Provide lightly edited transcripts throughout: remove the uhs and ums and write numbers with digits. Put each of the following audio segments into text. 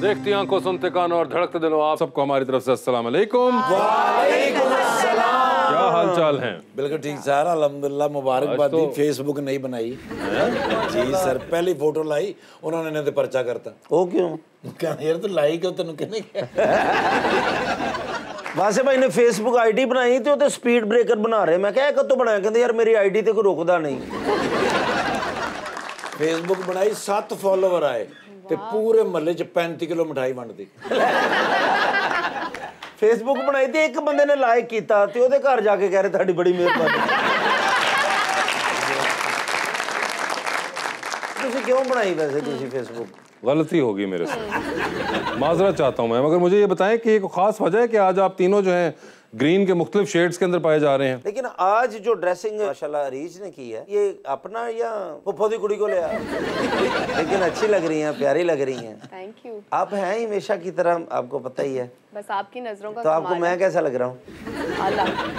देखती आंखों, सुनते कान और धड़कते दिलों, आप सबको हमारी तरफ से अस्सलाम वालेकुम। वालेकुम अस्सलाम। क्या हाल चाल हैं? बिल्कुल ठीक सर, अल्हम्दुलिल्लाह। मुबारकबाद दी, फेसबुक नहीं बनाई जी सर, पहली फोटो लाई उन्होंने ने तो पर्चा करता। ਉਹ ਕਿਉਂ? कहना यार तू लाई क्यों, तेन कहने ਵਾਸੇ ਭਾਈ ਨੇ ਫੇਸਬੁੱਕ ਆਈਡੀ ਬਣਾਈ ਤੇ ਉਹ ਤੇ ਸਪੀਡ ਬ੍ਰੇਕਰ ਬਣਾ ਰਹੇ। ਮੈਂ ਕਿਹਾ ਕਦੋਂ ਬਣਾਇਆ? ਕਹਿੰਦੇ ਯਾਰ ਮੇਰੀ ਆਈਡੀ ਤੇ ਕੋਈ ਰੁਕਦਾ ਨਹੀਂ। फेसबुक बनाई, 7 फॉलोवर आए ते पूरे महल्ले च 35 किलो मिठाई वंड दी। ਫੇਸਬੁੱਕ ਬਣਾਈ ਤੇ ਇੱਕ ਬੰਦੇ ਨੇ ਲਾਈਕ ਕੀਤਾ ਤੇ ਉਹਦੇ ਘਰ ਜਾ ਕੇ ਕਹਿ ਰਹੇ ਤੁਹਾਡੀ ਬੜੀ ਮਿਹਰਬਾਨੀ। ਤੁਸੀਂ ਕਿਉਂ ਬਣਾਈ ਵੈਸੇ ਤੁਸੀਂ ਫੇਸਬੁੱਕ? गलती होगी मेरे से, माजरत चाहता हूँ मैं, मगर मुझे ये बताएं कि एक खास वजह है कि आज आप तीनों जो हैं ग्रीन के मुख्तलिफ शेड्स के अंदर पाए जा रहे हैं। लेकिन आज जो ड्रेसिंग माशाल्लाह अरीज ने की है, ये अपना या फुफ्फो दी कुड़ी को ले आया? लेकिन अच्छी लग रही हैं, प्यारी लग रही हैं। Thank you. आप हैं ही हमेशा की तरह, आपको पता ही है। बस आपकी नजरों का तो आपको मैं कैसा लग रहा हूँ?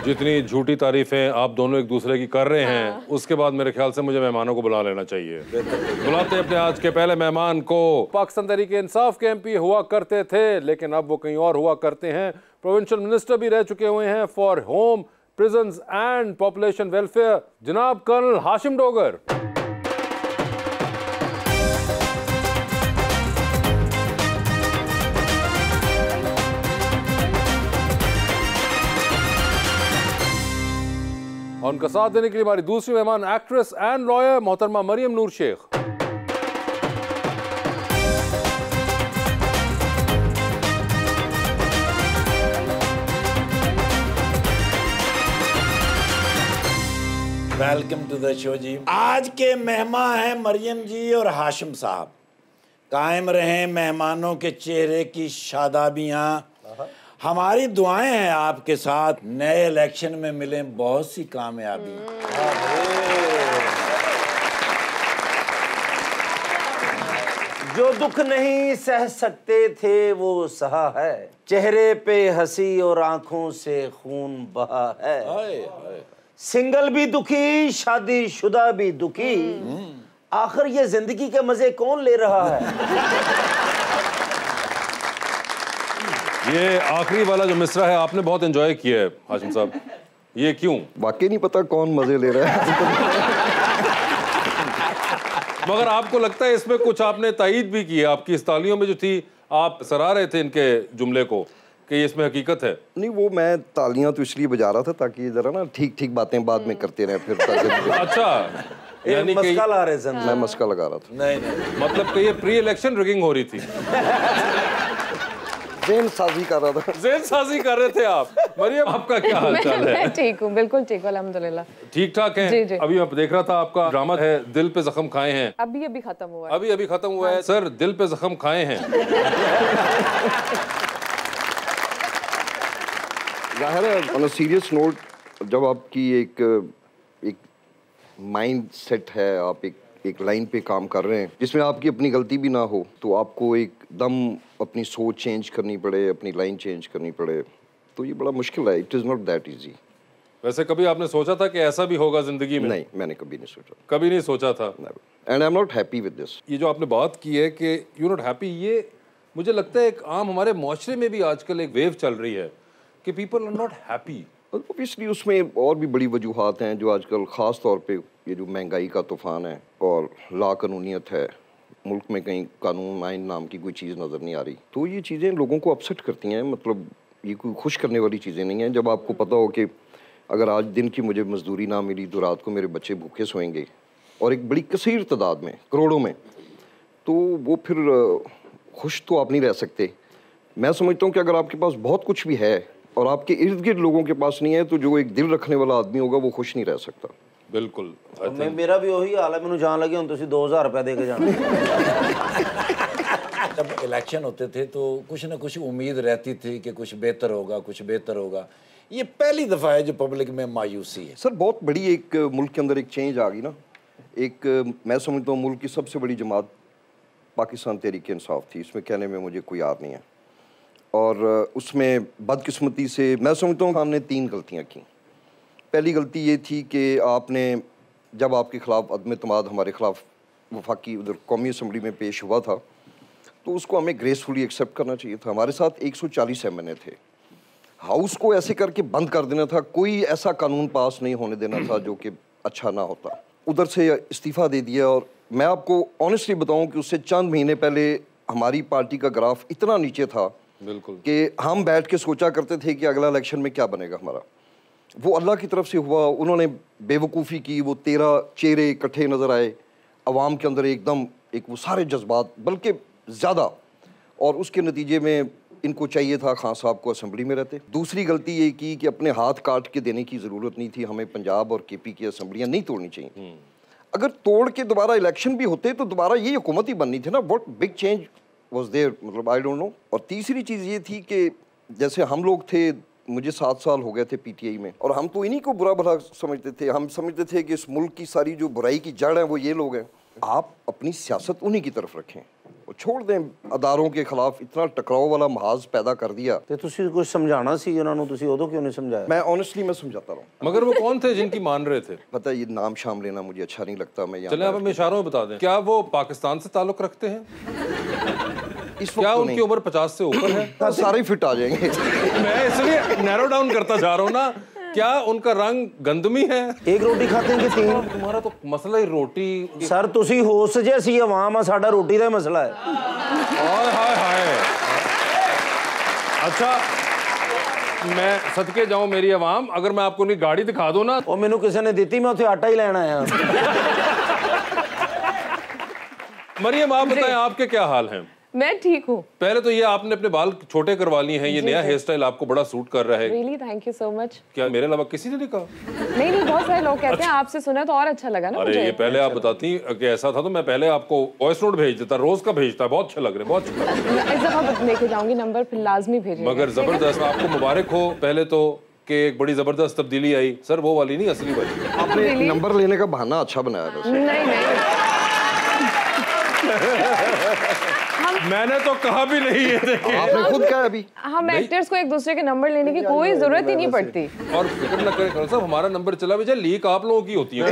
जितनी झूठी तारीफें आप दोनों एक दूसरे की कर रहे हैं, उसके बाद मेरे ख्याल से मुझे मेहमानों को बुला लेना चाहिए। बुलाते अपने आज के पहले मेहमान को। पाकिस्तान तहरीक इंसाफ के MP हुआ करते थे, लेकिन अब वो कहीं और हुआ करते हैं। प्रोविंशियल मिनिस्टर भी रह चुके हुए हैं for home, prisons and population welfare, जनाब कर्नल हाशिम डोगर। और उनका साथ देने के लिए हमारी दूसरी मेहमान एक्ट्रेस एंड लॉयर मोहतरमा Mariyam Noor Sheikh. Welcome to the show ji. आज के मेहमान हैं मरियम जी और हाशिम साहब। कायम रहें मेहमानों के चेहरे की शादाबियाँ। हमारी दुआएं हैं आपके साथ, नए इलेक्शन में मिलें बहुत सी कामयाबी। जो दुख नहीं सह सकते थे वो सहा है, चेहरे पे हंसी और आंखों से खून बहा है। सिंगल भी दुखी, शादीशुदा भी दुखी, आखिर ये जिंदगी के मजे कौन ले रहा है? ये आखिरी वाला जो मिसरा है आपने बहुत एंजॉय किया है हाशिम साहब, ये क्यों? वाकई नहीं पता कौन मजे ले रहा है। मगर आपको लगता है इसमें कुछ आपने तायीद भी की है? आपकी इस तालियों में जो थी, आप सराह रहे थे इनके जुमले को कि इसमें हकीकत है। नहीं, वो मैं तालियां तो इसलिए बजा रहा था ताकि जरा ना ठीक ठीक बातें बाद में करते रहे फिर। अच्छा, यानी कि मस्का ला रहे थे। मैं मस्का लगा रहा था। नहीं मतलब कि ये प्री इलेक्शन रिगिंग हो रही थी। ज़हन साजी कर रहा था। ज़हन साजी कर रहे थे आप। मरियम, आपका क्या हाल चाल है? मैं ठीक हूँ, बिल्कुल ठीक हूँ, अल्हम्दुलिल्लाह। ठीक ठाक है। जी, जी। अभी मैं देख रहा था आपका ड्रामा है दिल पे जख्म खाए हैं, अभी खत्म हुआ है। अभी खत्म हुआ है। सर, दिल पे जख्म खाए हैं। जाहिर है, ऑन अ सीरियस नोट, जब आपकी एक माइंड सेट है, आप एक लाइन पे काम कर रहे हैं जिसमें आपकी अपनी गलती भी ना हो, तो आपको एकदम अपनी सोच चेंज करनी पड़े, अपनी लाइन चेंज करनी पड़े, तो ये बड़ा मुश्किल है। It is not that easy. वैसे कभी आपने सोचा था कि ऐसा भी होगा जिंदगी में? नहीं, मैंने कभी नहीं सोचा। कभी नहीं सोचा था। And I am not happy with this. ये जो आपने बात की है कि यू नॉट हैप्पी, ये मुझे लगता है एक आम हमारे माशरे में भी आजकल एक वेव चल रही है कि people are not happy. Obviously उसमें और भी बड़ी वजूहात हैं जो आजकल ख़ास तौर पे ये जो महंगाई का तूफ़ान है और लाकानूनियत है, मुल्क में कहीं कानून आइन नाम की कोई चीज़ नज़र नहीं आ रही, तो ये चीज़ें लोगों को अपसेट करती हैं। मतलब ये कोई खुश करने वाली चीज़ें नहीं हैं। जब आपको पता हो कि अगर आज दिन की मुझे मजदूरी ना मिली तो रात को मेरे बच्चे भूखे सोएंगे, और एक बड़ी कसीर तादाद में, करोड़ों में, तो वो फिर खुश तो आप नहीं रह सकते। मैं समझता हूँ कि अगर आपके पास बहुत कुछ भी है और आपके इर्द गिर्द लोगों के पास नहीं है, तो जो एक दिल रखने वाला आदमी होगा वो खुश नहीं रह सकता। बिल्कुल। मेरा भी वही हाल है। मैंने जान लगे, 2000 रुपया दे के जाना। जब इलेक्शन होते थे तो कुछ ना कुछ उम्मीद रहती थी कि कुछ बेहतर होगा, कुछ बेहतर होगा। ये पहली दफ़ा है जो पब्लिक में मायूसी है। सर, बहुत बड़ी एक मुल्क के अंदर एक चेंज आ गई ना। एक मैं समझता हूँ मुल्क की सबसे बड़ी जमात पाकिस्तान तहरीक इंसाफ थी, इसमें कहने में मुझे कोई याद नहीं है। और उसमें बदकिस्मती से मैं समझता हूँ हमने 3 गलतियाँ की। पहली गलती ये थी कि आपने, जब आपके ख़िलाफ़ अदम एतमाद हमारे ख़िलाफ़ वफाकी उधर कौमी असम्बली में पेश हुआ था, तो उसको हमें ग्रेसफुली एक्सेप्ट करना चाहिए था। हमारे साथ 140 एमएनए थे, हाउस को ऐसे करके बंद कर देना था, कोई ऐसा कानून पास नहीं होने देना था जो कि अच्छा ना होता। उधर से इस्तीफ़ा दे दिया। और मैं आपको ऑनेस्टली बताऊं कि उससे चंद महीने पहले हमारी पार्टी का ग्राफ इतना नीचे था बिल्कुल कि हम बैठ के सोचा करते थे कि अगला इलेक्शन में क्या बनेगा हमारा। वो अल्लाह की तरफ से हुआ, उन्होंने बेवकूफ़ी की, वो 13 चेहरे इकट्ठे नज़र आए अवाम के अंदर, एकदम एक वो सारे जज्बात बल्कि ज़्यादा, और उसके नतीजे में इनको चाहिए था खान साहब को असेंबली में रहते। दूसरी गलती ये की कि अपने हाथ काट के देने की ज़रूरत नहीं थी, हमें पंजाब और केपी की असेंबलियाँ नहीं तोड़नी चाहिए। अगर तोड़ के दोबारा इलेक्शन भी होते तो दोबारा ये हुकूमत ही बननी थी ना। What big change was there, मतलब आई डोंट नो। और तीसरी चीज़ ये थी कि जैसे हम लोग थे, मुझे 7 साल हो गए थे पीटीआई में, और हम तो इन्हीं को बुरा भला समझते थे। हम समझते थे कि इस मुल्क की सारी जो बुराई की जड़ है वो ये लोग हैं। आप अपनी सियासत उन्हीं की तरफ रखें और छोड़ दें अदारों के खिलाफ इतना टकराव वाला महाज पैदा कर दिया। ਤੇ ਤੁਸੀਂ ਕੁਝ ਸਮਝਾਉਣਾ ਸੀ ਉਹਨਾਂ ਨੂੰ, ਤੁਸੀਂ ਉਦੋਂ क्यों नहीं समझाया? मैं ऑनेस्टली मैं समझाता रहा हूँ। मगर वो कौन थे जिनकी मान रहे थे? पता है ये नाम शाम लेना मुझे अच्छा नहीं लगता। मैं चले आप हमें इशारों में बता दें, क्या वो पाकिस्तान से ताल्लुक रखते हैं? इस क्या वक्त उनकी उम्र 50 से ऊपर है? हाँ, सारे फिट आ जाएंगे। मैं इसलिए नैरो डाउन करता जा रहा हूँ ना। क्या उनका रंग गंदमी है? एक रोटी खाते हैं कि 3? तुम्हारा तो मसला ही रोटी। सर ਤੁਸੀਂ ਹੋਸਟ ਜੇ ਅਸੀਂ ਆਵਾਮ ਆ, ਸਾਡਾ ਰੋਟੀ ਦਾ ਹੀ ਮਸਲਾ ਹੈ। हाय हाय हाय। अच्छा मैं सदके जाऊं मेरी आवाम, अगर मैं आपको उनकी गाड़ी दिखा दूं ना। ਉਹ ਮੈਨੂੰ ਕਿਸੇ ਨੇ ਦਿੱਤੀ, मैं ਉੱਥੇ आटा ही ਲੈਣ आया। मरियम आप बताएं आपके क्या हाल हैं? मैं ठीक हूँ। पहले तो ये आपने अपने बाल छोटे करवा लिए हैं, ये नया हेयर स्टाइल आपको बड़ा सूट कर रहा है। Really thank you so much. क्या मेरे अलावा किसी ने नहीं कहा? नहीं नहीं, बहुत सारे लोग कहते हैं, आपसे सुना तो और अच्छा लगा ना अरे मुझे। ये पहले आप बताती कि ऐसा था तो मैं पहले आपको वॉइस नोट भेज देता, रोज का भेजता। बहुत अच्छा लग रहा है, बहुत अच्छा लग रहा है। इस दफा लेके जाऊंगी नंबर, फिर लाजमी भेजिएगा। मगर जबरदस्त, आपको मुबारक हो पहले तो कि एक बड़ी जबरदस्त तब्दीली आई। सर वो वाली नहीं, असली वाली। आपने नंबर लेने का बहाना अच्छा बनाया था। नहीं नहीं, मैंने तो कहा भी नहीं है। देखिए आपने खुद कहा अभी। हम एक्टर्स को एक दूसरे के नंबर लेने की कोई जरूरत ही नहीं पड़ती। और फिक्र न करें साहब, हमारा नंबर चला भी जाए, लीक आप लोगों की होती है।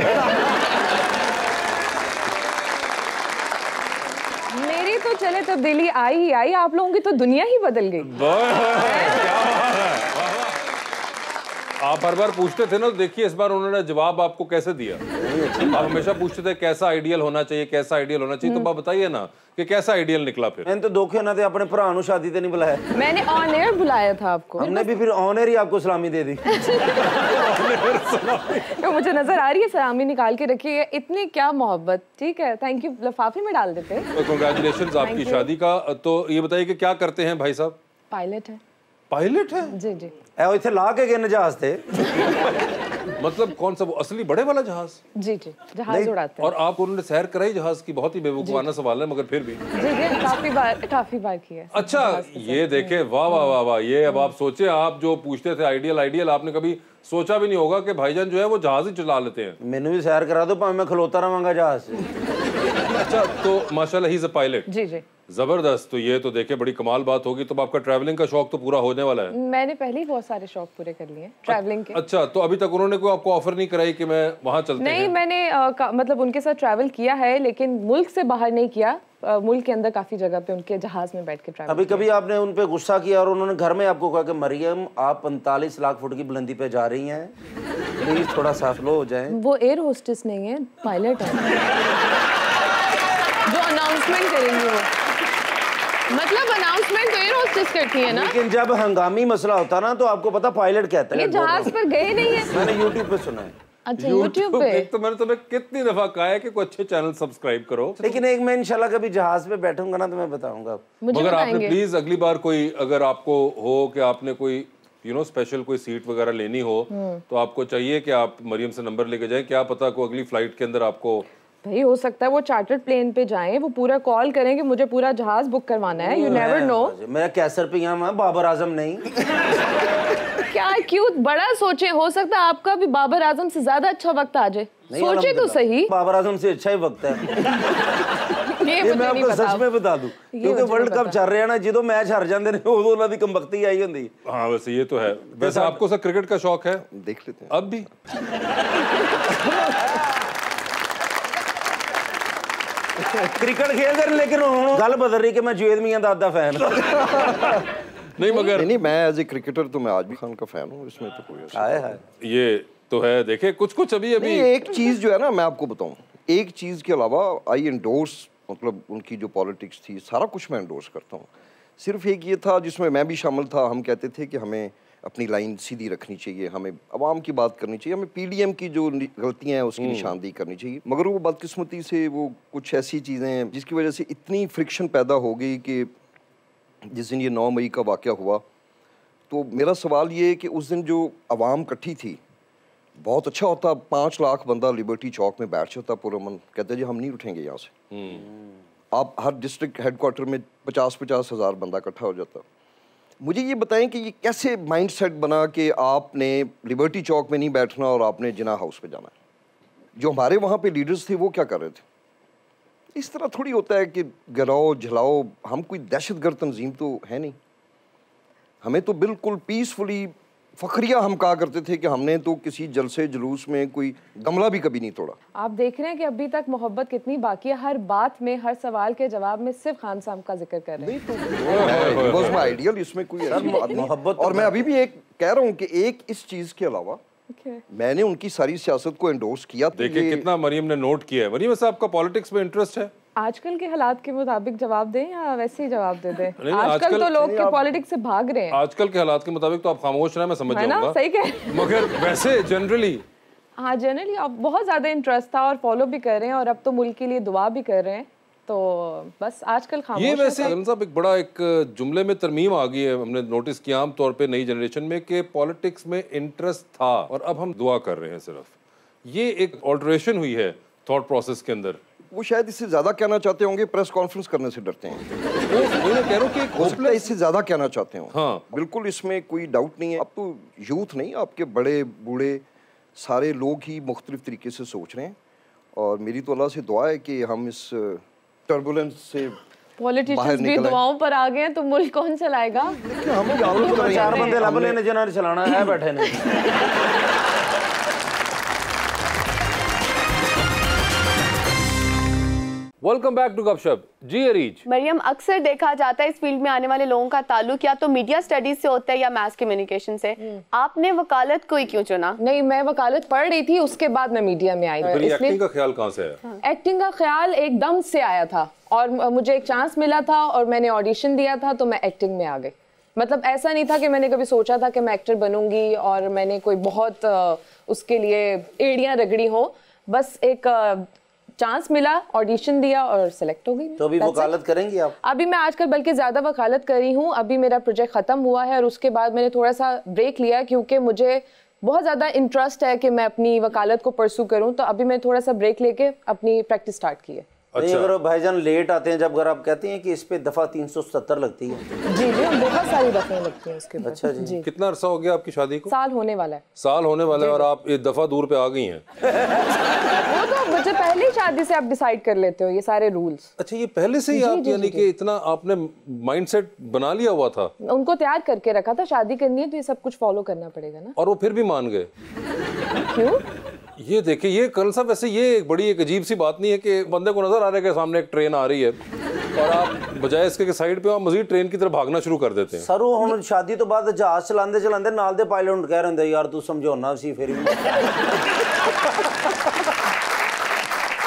मेरी तो चले तब्दीली आई ही आई, आप लोगों की तो दुनिया ही बदल गई। क्या बात है। आप हर बार पूछते थे ना, तो देखिए इस बार उन्होंने जवाब आपको कैसे दिया। आप हमेशा पूछते थे कैसा आइडियल होना चाहिए, कैसा आइडियल होना चाहिए, तो आप बताइए ना कि कैसा आइडियल निकला फिर। मैंने तो धोखे ना थे, अपने भरा ਨੂੰ शादी ते नहीं बुलाया। मैंने ऑन एयर बुलाया था आपको। हमने भी फिर ऑन एयर ही आपको सलामी दे दी। तो मुझे नजर आ रही है, सलामी निकाल के रखी है। इतनी क्या मोहब्बत। ठीक है, थैंक यू, लिफाफे में डाल देते। कांग्रेचुलेशंस आपकी शादी का। तो ये बताइए कि क्या करते हैं भाई साहब? पायलट है। पायलट है? जी जी। ऐ इथे ला के गए जहाज थे। मतलब कौन सा, वो असली बड़े वाला जहाज? जी जी, जहाज उड़ाते हैं। और आप उन्होंने सैर कराई जहाज की? बहुत ही बेवकूफाना सवाल है मगर फिर भी। जी जी, काफी बार की है। अच्छा ये देखे, वाह वाह वाह वाह। ये अब आप सोचे, आप जो पूछते थे आइडियल आइडियल, आपने कभी सोचा भी नहीं होगा कि भाईजान जो है वो जहाज ही चला लेते हैं। मैंने भी सैर करा दो, भाਵੇਂ मैं खलोता रहांगा जहाज से। अच्छा तो माशाल्लाह ही इज अ पायलट। जी जी, जबरदस्त। तो ये तो देखे बड़ी कमाल बात होगी। तो आपका ट्रैवलिंग का शौक तो पूरा होने वाला है। मैंने पहले ही बहुत सारे शौक पूरे कर लिए ट्रैवलिंग के। अच्छा तो अभी तक उन्होंने कोई आपको ऑफर नहीं कराई कि मैं वहां चलते नहीं हैं? मैंने मतलब उनके साथ ट्रैवल किया है, लेकिन मुल्क से बाहर नहीं किया। मुल्क के अंदर काफी जगह पे उनके जहाज में बैठ के ट्रैवल। अभी कभी आपने उन पे गुस्सा किया और उन्होंने घर में आपको कहा कि मरियम आप 45 लाख फुट की बुलंदी पे जा रही हैं, प्लीज थोड़ा सा स्लो हो जाएं? वो एयर होस्टेस नहीं है, पायलट है। जो अनाउंसमेंट करेंगी वो, मतलब अनाउंसमेंट तो एयर होस्टेस करती है ना। लेकिन जब हंगामी मसला होता ना तो आपको पता पायलट कहता है। ये जहाज पर गए नहीं है। मैंने YouTube पे सुना है। अच्छा YouTube पे। एक तो मैंने तुम्हें कितनी दफा कहा है कि कोई अच्छे चैनल सब्सक्राइब करो। लेकिन एक मैं इंशाल्लाह कभी जहाज पे बैठूंगा ना तो मैं बताऊंगा। मुझे मगर आपने बताएंगे। प्लीज अगली बार कोई, अगर आपको हो कि आपने कोई स्पेशल कोई सीट वगैरह लेनी हो, तो आपको चाहिए कि आप मरियम से नंबर लेके जाएं। क्या पता को अगली फ्लाइट के अंदर आपको, भाई हो सकता है वो चार्टर्ड प्लेन पे जाएं, वो पूरा कॉल करें कि मुझे पूरा जहाज बुक करवाना है। You never know. मेरा कैसर पे यहाँ बाबर आजम नहीं। क्या क्यूट, बड़ा सोचे, हो सकता है आपका भी बाबर आजम से ज्यादा अच्छा वक्त आ जाए। सोचे तो सही। बाबर आजम से अच्छा ही वक्त है। ये मैं आपको सच में बता दूं, क्योंकि वर्ल्ड कप चल रहा है ना, जो मैच हार जाते हैं उदों उन्हां दी कमबख्ती आई होंदी। हाँ वैसे ये तो है। वैसे आपको सर क्रिकेट का शौक है? देख लेते हैं अब भी? क्रिकेट खेलते हैं लेकिन गल बदल रही कि मैं जुवेद मियां दा अद्दा फैन नहीं मगर नहीं, मैं एज ए क्रिकेटर तो मैं आज भी खान का फैन हूँ, इसमें तो कोई ऐसा आए हाय ये तो है, देखे कुछ अभी नहीं। एक चीज जो है ना, मैं आपको बताऊं, एक चीज के अलावा आई एंडोर्स, मतलब उनकी जो पॉलिटिक्स थी सारा कुछ मैं एंडोर्स करता हूँ। सिर्फ एक ये था जिसमें मैं भी शामिल था, हम कहते थे कि हमें अपनी लाइन सीधी रखनी चाहिए, हमें आवाम की बात करनी चाहिए, हमें पीडीएम की जो गलतियां हैं उसकी निशानदेही करनी चाहिए। मगर वो बदकिस्मती से वो कुछ ऐसी चीज़ें हैं जिसकी वजह से इतनी फ्रिक्शन पैदा हो गई कि जिस दिन ये 9 मई का वाक़या हुआ, तो मेरा सवाल ये है कि उस दिन जो आवाम इकट्ठी थी, बहुत अच्छा होता 5 लाख बंदा लिबर्टी चौक में बैठ जाता पुरअमन, कहते जी हम नहीं उठेंगे यहाँ से। आप हर डिस्ट्रिक्ट हेडक्वार्टर में 50-50 हज़ार बंदा इकट्ठा हो जाता। मुझे ये बताएं कि ये कैसे माइंडसेट बना कि आपने लिबर्टी चौक में नहीं बैठना और आपने जिना हाउस पे जाना है। जो हमारे वहाँ पे लीडर्स थे वो क्या कर रहे थे? इस तरह थोड़ी होता है कि गिराओ झलाओ, हम कोई दहशतगर्द तंजीम तो है नहीं। हमें तो बिल्कुल पीसफुली फखरिया हम कहा करते थे कि हमने तो किसी जलसे जुलूस में कोई गमला भी कभी नहीं तोड़ा। आप देख रहे हैं कि अभी तक मोहब्बत कितनी बाकी है, हर बात में, हर सवाल के जवाब में सिर्फ खान साहब का जिक्र कर रहे हैं। वाज माय आइडियल, इसमें कोई ऐसी बात नहीं। मोहब्बत और मैं अभी भी एक कह रहा हूँ कि एक इस चीज के अलावा मैंने उनकी सारी सियासत को एंडोर्स किया। देखिए कितना मरियम ने नोट किया है। मरियम साहब का पॉलिटिक्स में इंटरेस्ट है? आजकल के हालात के मुताबिक जवाब दें या वैसे ही जवाब दे दें? नहीं, आजकल तो लोग के पॉलिटिक्स से भाग रहे हैं। आजकल के हालात के मुताबिक तो आप खामोश रहे, मैं समझ है ना, जाऊंगा। सही कह। मगर वैसे जनरली हाँ, जनरली अब बहुत ज़्यादा इंटरेस्ट था और फॉलो भी कर रहे हैं और अब तो मुल्क के लिए दुआ भी कर रहे हैं, तो बस आजकल खामोश ये है। वैसे साहब एक बड़ा एक जुमले में तरमीम आ गई है, हमने नोटिस किया आम तौर पे नई जनरेशन में कि पॉलिटिक्स में इंटरेस्ट था और अब हम दुआ कर रहे हैं सिर्फ। ये एक ऑल्टरेशन हुई है थॉट प्रोसेस के अंदर। वो शायद इससे ज्यादा कहना चाहते होंगे, प्रेस कॉन्फ्रेंस करने से डरते हैं। वो मैं कह रहा हूँ कि हो सकता है इससे ज्यादा कहना चाहते हो। हाँ। बिल्कुल, इसमें कोई डाउट नहीं है। अब तो यूथ नहीं, आपके बड़े बूढ़े सारे लोग ही मुख्तलिफ तरीके से सोच रहे हैं और मेरी तो अल्लाह से दुआ है कि हम इस टर्बुलेंस से पॉलिटिशियंस भी दुआओं पर आ गए हैं, तो मुल्क कौन चलाएगा? हम भी आगे कर रहे हैं। 4 बंदे लब लेने जिन्होंने चलाना है बैठे नहीं। वेलकम बैक टू गपशप। जी अरीज, मरियम, अक्सर देखा जाता है इस फील्ड में आने वाले लोगों का ताल्लुक या तो मीडिया स्टडीज से होता है या मास कम्युनिकेशन से। आपने वकालत को ही क्यों चुना? नहीं, मैं वकालत पढ़ रही थी, उसके बाद मैं मीडिया में आई। फिर ये एक्टिंग का ख्याल कहाँ से आया? एक्टिंग का ख्याल एकदम से आया था और मुझे एक चांस मिला था और मैंने ऑडिशन दिया था, तो मैं एक्टिंग में आ गई। मतलब ऐसा नहीं था कि मैंने कभी सोचा था कि मैं एक्टर बनूंगी और मैंने कोई बहुत उसके लिए एड़ियां रगड़ी हो। बस एक चांस मिला, ऑडिशन दिया और सिलेक्ट हो गई। तो अभी वकालत करेंगी आप? अभी मैं आजकल बल्कि ज़्यादा वकालत कर रही हूँ। अभी मेरा प्रोजेक्ट ख़त्म हुआ है और उसके बाद मैंने थोड़ा सा ब्रेक लिया क्योंकि मुझे बहुत ज़्यादा इंटरेस्ट है कि मैं अपनी वकालत को परसू करूँ, तो अभी मैं थोड़ा सा ब्रेक लेके अपनी प्रैक्टिस स्टार्ट की है। नहीं, अगर भाईजान लेट आते हैं जब, अगर आप कहते हैं कि इस पे दफा 377 लगती है। जी जी, बहुत सारी दफे लगती हैं उसके बाद। अच्छा जी। कितना अरसा हो गया आपकी शादी को? साल होने वाला है। साल होने वाला है और आप एक दफा दूर पे आ गई हैं। वो तो मुझे पहले ही शादी से आप डिसाइड कर लेते हो ये सारे रूल्स। अच्छा, ये पहले से ही आप यानी कि इतना आपने माइंडसेट बना लिया हुआ था? उनको तैयार करके रखा था, शादी करनी है तो ये सब कुछ फॉलो करना पड़ेगा ना। और वो फिर भी मान गए? क्यों? ये देखिए, ये कर्नल साहब वैसे ये एक बड़ी एक अजीब सी बात नहीं है कि बंदे को नजर आ रहा है कि सामने एक ट्रेन आ रही है और आप बजाय इसके कि साइड पे आप मजीद ट्रेन की तरफ भागना शुरू कर देते हैं। सर वो हम शादी तो बाद जहाज चलाते चलाते नाल दे पायलट कह रहे यार तू समझौना सी फिर भी।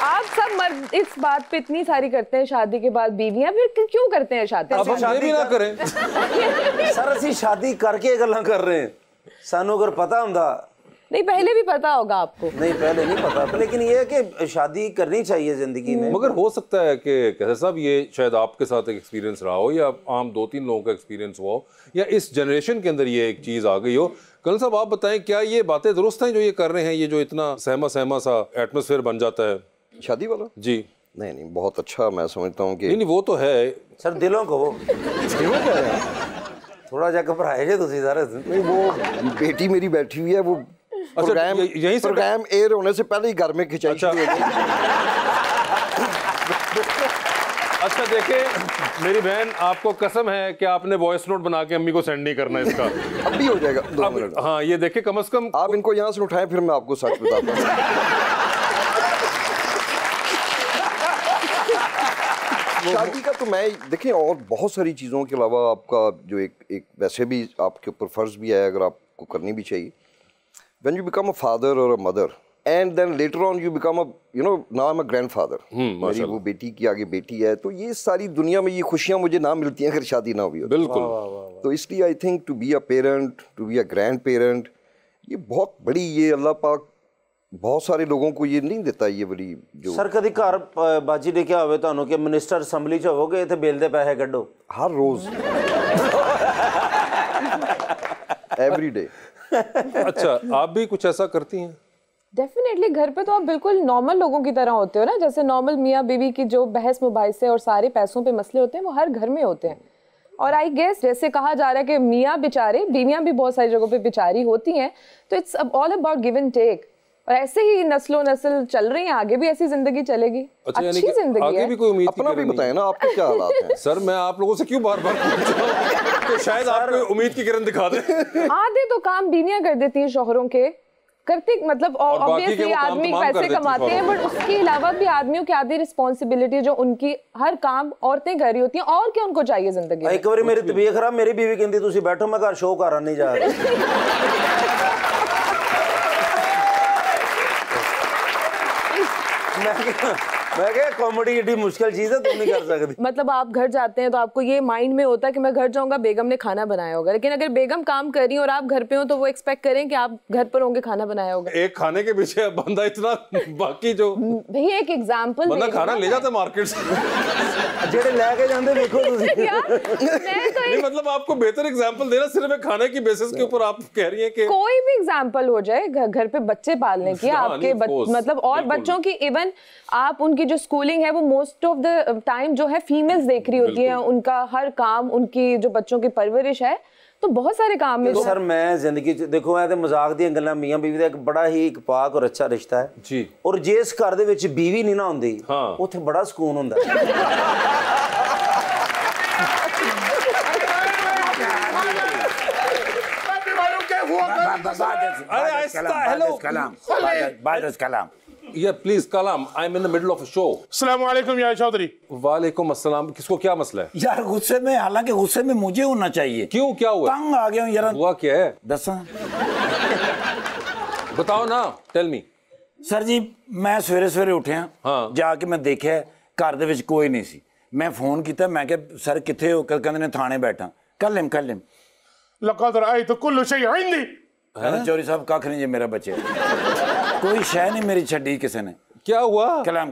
आप सब मर्द इस बात पे इतनी सारी करते हैं शादी के बाद बीवियां, फिर क्यों करते हैं शादी? अब हम ये भी ना करें। सर ਅਸੀਂ शादी करके गल्लां कर रहे हैं, सानू अगर पता हुंदा। नहीं, पहले भी पता होगा आपको। नहीं, पहले नहीं पता, लेकिन ये है कि शादी करनी चाहिए जिंदगी में। मगर हो सकता है कि कैसे साहब ये शायद आपके साथ एक एक्सपीरियंस रहा हो या आम 2-3 लोगों का एक्सपीरियंस हुआ हो या इस जनरेशन के अंदर ये एक चीज़ आ गई हो। कर्नल साहब आप बताएं, क्या ये बातें दुरुस्त हैं जो ये कर रहे हैं, ये जो इतना सहमा सा एटमॉस्फेयर बन जाता है शादी वाला? जी नहीं, बहुत अच्छा मैं समझता हूँ कि नहीं वो तो है सर, दिलों को वो थोड़ा जा घबराए जे तुसी सारे। नहीं, वो बेटी मेरी बैठी हुई है, वो प्रोग्राम यहीं से प्रोग्राम एयर होने से पहले ही घर में खिंचाई अच्छा। शुरू हो गई। अच्छा देखे मेरी बहन, आपको कसम है कि आपने वॉइस नोट बना के अम्मी को सेंड नहीं करना इसका। अब भी हो जाएगा 2 मिनट। हाँ, ये देखे कम से कम आप इनको यहाँ से उठाएं, फिर मैं आपको सच बताता हूँ। शादी का तो मैं देखें, और बहुत सारी चीज़ों के अलावा आपका जो एक वैसे भी आपके ऊपर फ़र्ज़ भी है, अगर आपको करनी भी चाहिए, when you become a father और a mother and then later on you become a now I am a grandfather, मेरी वो बेटी की आगे बेटी है, तो ये सारी दुनिया में ये खुशियाँ मुझे ना मिलती हैं अगर शादी ना हुई हो। बिल्कुल। तो इसलिए I think to be a parent, to be a grandparent, ये बहुत बड़ी, ये अल्लाह पाक बहुत सारे लोगों को ये नहीं देता, ये बड़ी जो सर कभी घर बाजी लेके आवे ਤੁਹਾਨੂੰ कि मिनिस्टर असैम्बली च होवोगे इत्थे बिल दे पैसे कड्डो हर रोज एवरी डे। अच्छा, आप भी कुछ ऐसा करती हैं? डेफिनेटली घर पे तो आप बिल्कुल नॉर्मल लोगों की तरह होते हो ना, जैसे नॉर्मल मियाँ बीवी की जो बहस मुबाहिसे और सारे पैसों पे मसले होते हैं वो हर घर में होते हैं। और आई गेस जैसे कहा जा रहा है कि मियाँ बेचारे, बीवियाँ भी बहुत सारी जगहों पे बेचारी होती हैं, तो it's all about give and take. और ऐसे ही नस्लों नस्ल चल रही है, आगे भी ऐसी जिंदगी चलेगी। अच्छा, अच्छी जिंदगी आगे है। भी कोई उम्मीद की अपना भी किरण बताएं ना, आपके क्या हालात हैं? सर मैं आप लोगों से क्यों बार बार पूछ रहा हूं कि शायद आपको उम्मीद की किरण दिखा दे। आधे तो काम बीवियां कर देती हैं शोहरों के, करती मतलब बाकी के ऑब्वियसली वो काम आदमी तमाम कर पैसे देती कमाते हैं, बट उसके अलावा भी आदमियों की आधी रिस्पॉन्सिबिलिटी जो उनकी हर काम औरतें कर रही होती हैं। और क्या उनको चाहिए जिंदगी में? एक बार मेरी तबीयत खराब, मेरी बीवी कहती तुसी बैठो मैं घर शो कर नहीं जा रहा। मैं क्या कॉमेडी एडी मुश्किल चीज है, तुम नहीं कर सकती। मतलब आप घर जाते हैं तो आपको ये माइंड में होता है कि मैं घर जाऊंगा बेगम ने खाना बनाया होगा, लेकिन अगर बेगम काम कर रही है और आप घर पे हो तो वो एक्सपेक्ट करें कि आप घर पर होंगे, खाना बनाया होगा। एक खाने के पीछे बंदा इतना, बाकी जो भाई एक एग्जांपल बंदा खाना ले जाता मार्केट से, जेड़े लेके जाते देखो तुसी। नहीं मतलब आपको बेहतर एग्जांपल देना, सिर्फ एक खाने की बेसिस के ऊपर आप कह रही हैं कि कोई भी एग्जांपल हो जाए घर पे बच्चे पालने की, आपके मतलब और बच्चों की, इवन आप उनकी जो स्कूलिंग है वो मोस्ट ऑफ द टाइम जो है फीमेल्स देख रही होती हैं, उनका हर काम, उनकी जो बच्चों की परवरिश है, तो बहुत सारे काम में। सर मैं जिंदगी देखो ऐ ते मजाक दी गल्लां, मियां बीवी दा एक बड़ा ही एक पाक और अच्छा रिश्ता है जी, और जिस घर दे विच बीवी नहीं ना हुंदी हाँ। उत्थे बड़ा सुकून हुंदा है। या please Kalam, I am in the middle of a show. अस्सलाम वालेकुम या चौधरी। वालेकुम अस्सलाम। किसको क्या मसला है? यार गुस्से में, हालांकि गुस्से में मुझे होना चाहिए। क्यों, क्या हुआ? तंग आ गया हूं यार। हुआ क्या है? दसा बताओ ना, टेल मी। सर जी मैं सवेरे सवेरे उठिया, हाँ। जाके मैं देखिया घर दे विच कोई नहीं सी। मैं फोन किया, मैं कहा सर किथे हो? कहंदे ने थाने बैठा। कर लिम लक़द रअयतु कुल्लु शै इंदी। चौधरी साहब कख नहीं जी मेरा बच्चे, कोई शय नहीं मेरी छड़ी किसी ने। क्या हुआ? कलाम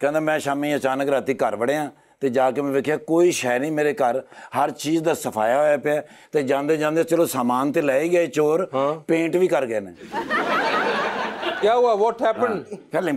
कहंदा मैं शामी अचानक राती घर वड़िया ते जाके मैं वेखिया कोई शय नहीं मेरे घर, हर चीज दा सफाया होया पिया ते जांदे जांदे चलो सामान ते ले ही गए चोर, पेंट भी कर गए ने। क्या हुआ? What happened? कलिम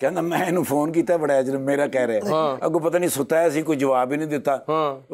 कहंदा मैं इन्हू फोन किया बड़ा अजर, मेरा कह रहे अगो पता नहीं सुता है सी, कोई जवाब ही नहीं दिता।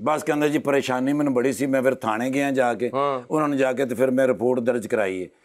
बस कहंदा जी परेशानी मैंने बड़ी सी, मैं फिर थाने गया जाके, उन्होंने जाके तो फिर मैं रिपोर्ट दर्ज कराई है।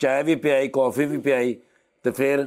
चाय भी पियाई, कॉफी भी पियाई। तो फिर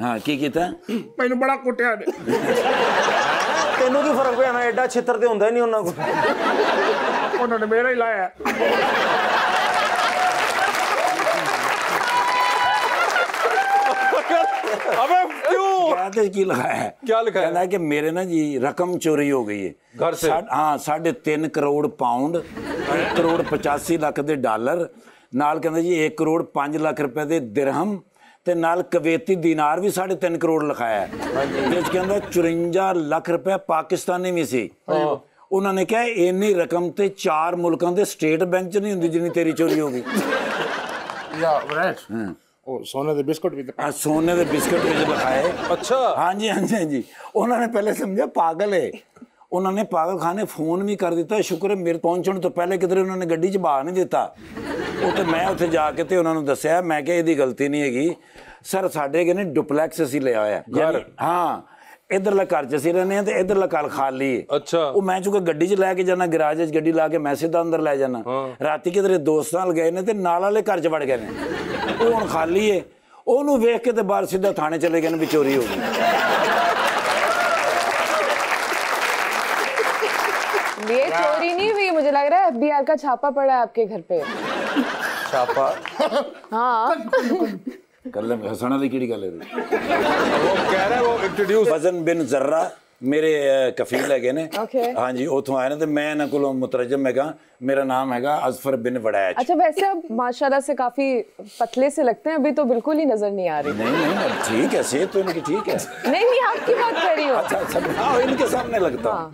हाँ की किया? मैंने बड़ा कुटिया ने। तेनू की फर्क पिया ना, एडा छितर ते हुंदा नहीं उन्हां को। उन्होंने मेरा ही लाया। अबे क्यों? कहते की लगाया है? क्या लिखा है? कहना है कि मेरे ना जी रकम चोरी हो गई है घर से। हाँ 3.5 करोड़ पाउंड, 1 करोड़ 85 लाख दे डॉलर, नाल कहंदा जी 1 करोड़ 5 लाख रुपए दे दिरहम ते नाल कवेती दीनार भी 3.5 करोड़ लिखाया है, जिस कहंदा 54 लाख रुपए पाकिस्तानी में सी। उन्होंने कहा इन्नी रकम ते 4 मुल्कों के स्टेट बैंक च नहीं हुंदी जिन्नी तेरी चोरी हो गई। या ब्रेड ओ सोने दे बिस्कुट भी सोने दे बिस्कुट भी लिखाए। अच्छा हाँ जी। उन्होंने पहले समझा पागल है, उन्होंने पागल खाने फोन भी कर दिता, शुक्र है मेरे पहुंचने तो पहले किधरे उन्होंने गड्डी च बाहर नहीं दिता। तो मैं उत्थे जाके ते उन्होंने दस्या, मैं क्या इहदी गलती नहीं हैगी सर, साडे कहने डुप्लैक्स असीं ले आया घर। हाँ इधरला घर च असीं रहने ते इधरला घर खाली है। अच्छा वो मैं चूंकि गड्डी च लैके जाना, गराज च गड्डी ला के मैं सीधा अंदर लै जाना। राती किधरे दोस्त नाल गए ने ते नाल वाले घर च वड़ गए ने। ਉਹ ਹੁਣ ਖਾਲੀ ਏ ਉਹਨੂੰ ਵੇਖ ਕੇ ਤੇ ਬਾਹਰ ਸਿੱਧਾ ਥਾਣੇ ਚਲੇ ਗਏ ਨੇ ਵੀ ਚੋਰੀ ਹੋ ਗਈ ये चोरी नहीं हुई मुझे लग रहा है FBI का छापा पड़ा है आपके घर पे छापा हाँ कर ले हंसने वाली किहड़ी गल है वो कह रहा है वो इंट्रोड्यूस वजन बिन जर्रा मेरे कफील है ने Okay. हाँ जी उतों आए ने ते मैं इन्हां कोलों मुतरजम हैगा मेरा नाम हैगा अजफर बिन वड़ैच अच्छा वैसे अब माशाल्लाह से काफी पतले से लगते हैं अभी तो बिल्कुल ही नजर नहीं आ रही नहीं अब ठीक है सेहत तो इनकी ठीक है नहीं नहीं आपकी बात कर रही हूँ अच्छा अच्छा हाँ इनके सामने लगता हूँ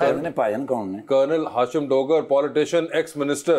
कहने भाईजान कौन है colonel Hashim Dogar politician ex minister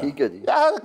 ठीक है जी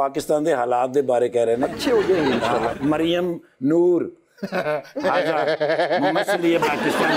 पाकिस्तान के हालात के बारे कह रहे हैं अच्छे हो जाएंगे इंशाल्लाह मरियम नूर मुमस्सिल ये पाकिस्तान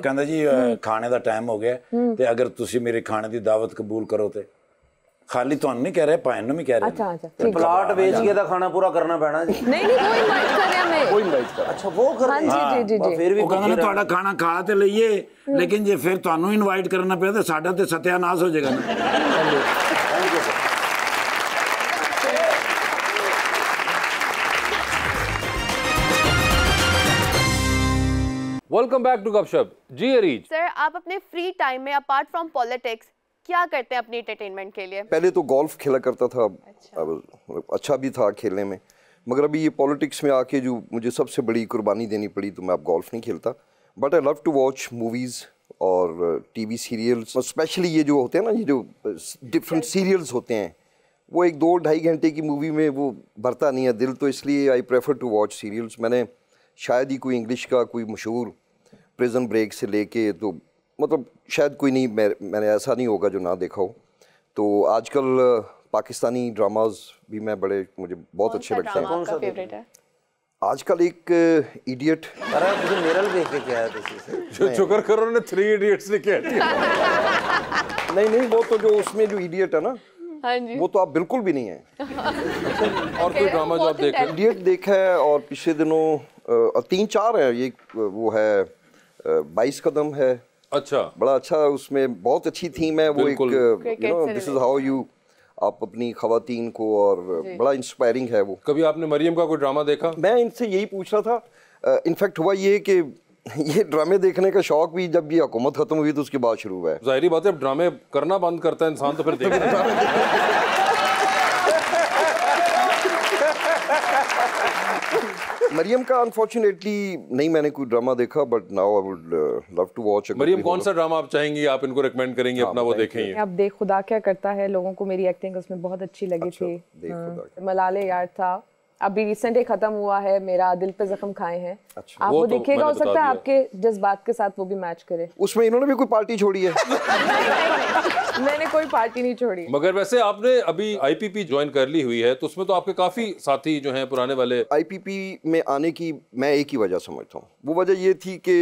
कहंदा जी खाने का टाइम हो गया ते अगर तुसी मेरे खाने की दावत कबूल करो ते खाली ਤੁਹਾਨੂੰ नहीं कह रहे भाई ਨੂੰ भी कह रहे अच्छा अच्छा ठीक है प्लाट बेच के तो खाना पूरा करना पैना जी नहीं नहीं वो इनवाइट कर रहे हैं हमें कोई इनवाइट कर अच्छा वो कर हाँ जी जी जी जी फिर भी ਉਹ ਕਹਿੰਦਾ ਨਾ ਤੁਹਾਡਾ ਖਾਣਾ ਖਾ ਤੇ ਲਈਏ ਲੇਕਿਨ ਜੇ ਫਿਰ ਤੁਹਾਨੂੰ ਇਨਵਾਈਟ ਕਰਨਾ ਪਿਆ ਤੇ ਸਾਡਾ ਤੇ ਸਤਿਆਨਾਸ਼ ਹੋ ਜਾਏਗਾ ਨਾ वेलकम बैक टू गपशप जी अरीज सर आप अपने फ्री टाइम में अपार्ट फ्रॉम पॉलिटिक्स क्या करते हैं अपनी एंटरटेनमेंट के लिए? पहले तो गोल्फ खेला करता था अब अच्छा भी था खेलने में मगर अभी ये पॉलिटिक्स में आके जो मुझे सबसे बड़ी कुर्बानी देनी पड़ी तो मैं अब गोल्फ नहीं खेलता but I love to watch movies और टीवी सीरियल्स स्पेशली ये जो होते हैं ना ये जो डिफरेंट सीरियल्स होते हैं वो 1-2-2.5 घंटे की मूवी में वो भरता नहीं है दिल तो इसलिए I prefer to watch serials मैंने शायद ही कोई इंग्लिश का कोई मशहूर प्रिजन ब्रेक से लेके तो मतलब शायद कोई नहीं मैंने ऐसा नहीं होगा जो ना देखा हो तो आजकल पाकिस्तानी ड्रामाज भी मैं बड़े मुझे बहुत अच्छे लगते हैं कौन सा फेवरेट है? आजकल एक इडियट अरे तुझे मेरल देख के क्या है तुझे जो शुक्र करो उन्होंने 3 इडियट्स लिखे हैं नहीं वो तो जो उसमें जो इडियट है ना हाँ जी वो तो आप बिल्कुल भी नहीं है और कोई ड्रामा जो आप देख रहे हैं इडियट देखा है और पिछले दिनों 3-4 है ये वो है 22 कदम है अच्छा बड़ा अच्छा उसमें बहुत अच्छी थीम है वो एक बिल्कुल। You know this is how you आप अपनी खवातीन को और बड़ा इंस्पायरिंग है वो कभी आपने मरियम का कोई ड्रामा देखा मैं इनसे यही पूछ रहा था इनफैक्ट हुआ ये कि ये ड्रामे देखने का शौक भी जब ये हुकूमत खत्म हुई तो उसके बाद शुरू हुआ है जाहिर बात है अब ड्रामे करना बंद करता है इंसान तो फिर देखता मरियम का अनफॉर्चुनेटली नहीं मैंने कोई ड्रामा देखा but now I would love to watch Maryam कौन सा ड्रामा आप चाहेंगी आप इनको रेकमेंड करेंगे अपना वो देखेंगे अब देख खुदा क्या करता है लोगों को मेरी एक्टिंग उसमें बहुत अच्छी लगी थी देख खुदा मलाले यार था अभी रिसेंटली खत्म हुआ है मेरा दिल पे जख्म खाए हैं अच्छा। आप वो वो तो देखिएगा हो मैंने बता सकता है दिया। आपके जज्बात के साथ वो भी मैच करे उसमें इन्होंने भी कोई पार्टी छोड़ी है मैंने कोई पार्टी नहीं छोड़ी मगर वैसे आपने अभी आईपीपी ज्वाइन कर ली हुई है तो उसमें तो आपके काफी साथी जो हैं पुराने वाले आईपीपी में आने की मैं एक ही वजह समझता हूँ वो वजह ये थी कि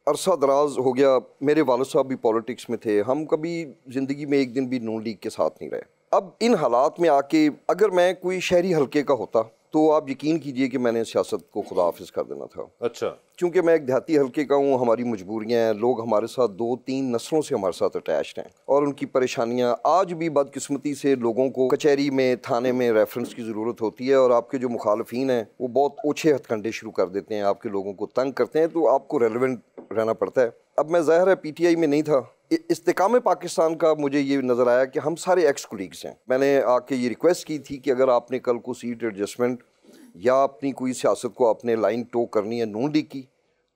अरसा दराज हो गया मेरे वालिद साहब भी पॉलिटिक्स में थे हम कभी ज़िंदगी में एक दिन भी नून लीग के साथ नहीं रहे अब इन हालात में आके अगर मैं कोई शहरी हलके का होता तो आप यकीन कीजिए कि मैंने सियासत को खुदा हाफिज कर देना था अच्छा क्योंकि मैं एक देहाती हलके का हूँ हमारी मजबूरियाँ हैं लोग हमारे साथ 2-3 नस्लों से हमारे साथ अटैच्ड हैं और उनकी परेशानियाँ आज भी बदकिस्मती से लोगों को कचहरी में थाने में रेफरेंस की ज़रूरत होती है और आपके जो मुखालफीन हैं वो बहुत ओछे हथकंडे शुरू कर देते हैं आपके लोगों को तंग करते हैं तो आपको रेलिवेंट रहना पड़ता है अब मैं ज़ाहिर है PTI में नहीं था इस्तेकाम पाकिस्तान का मुझे ये नज़र आया कि हम सारे एक्स कुलीग्स हैं मैंने आके ये रिक्वेस्ट की थी कि अगर आपने कल को सीट एडजस्टमेंट या अपनी कोई सियासत को अपने लाइन टो करनी है नून लीग की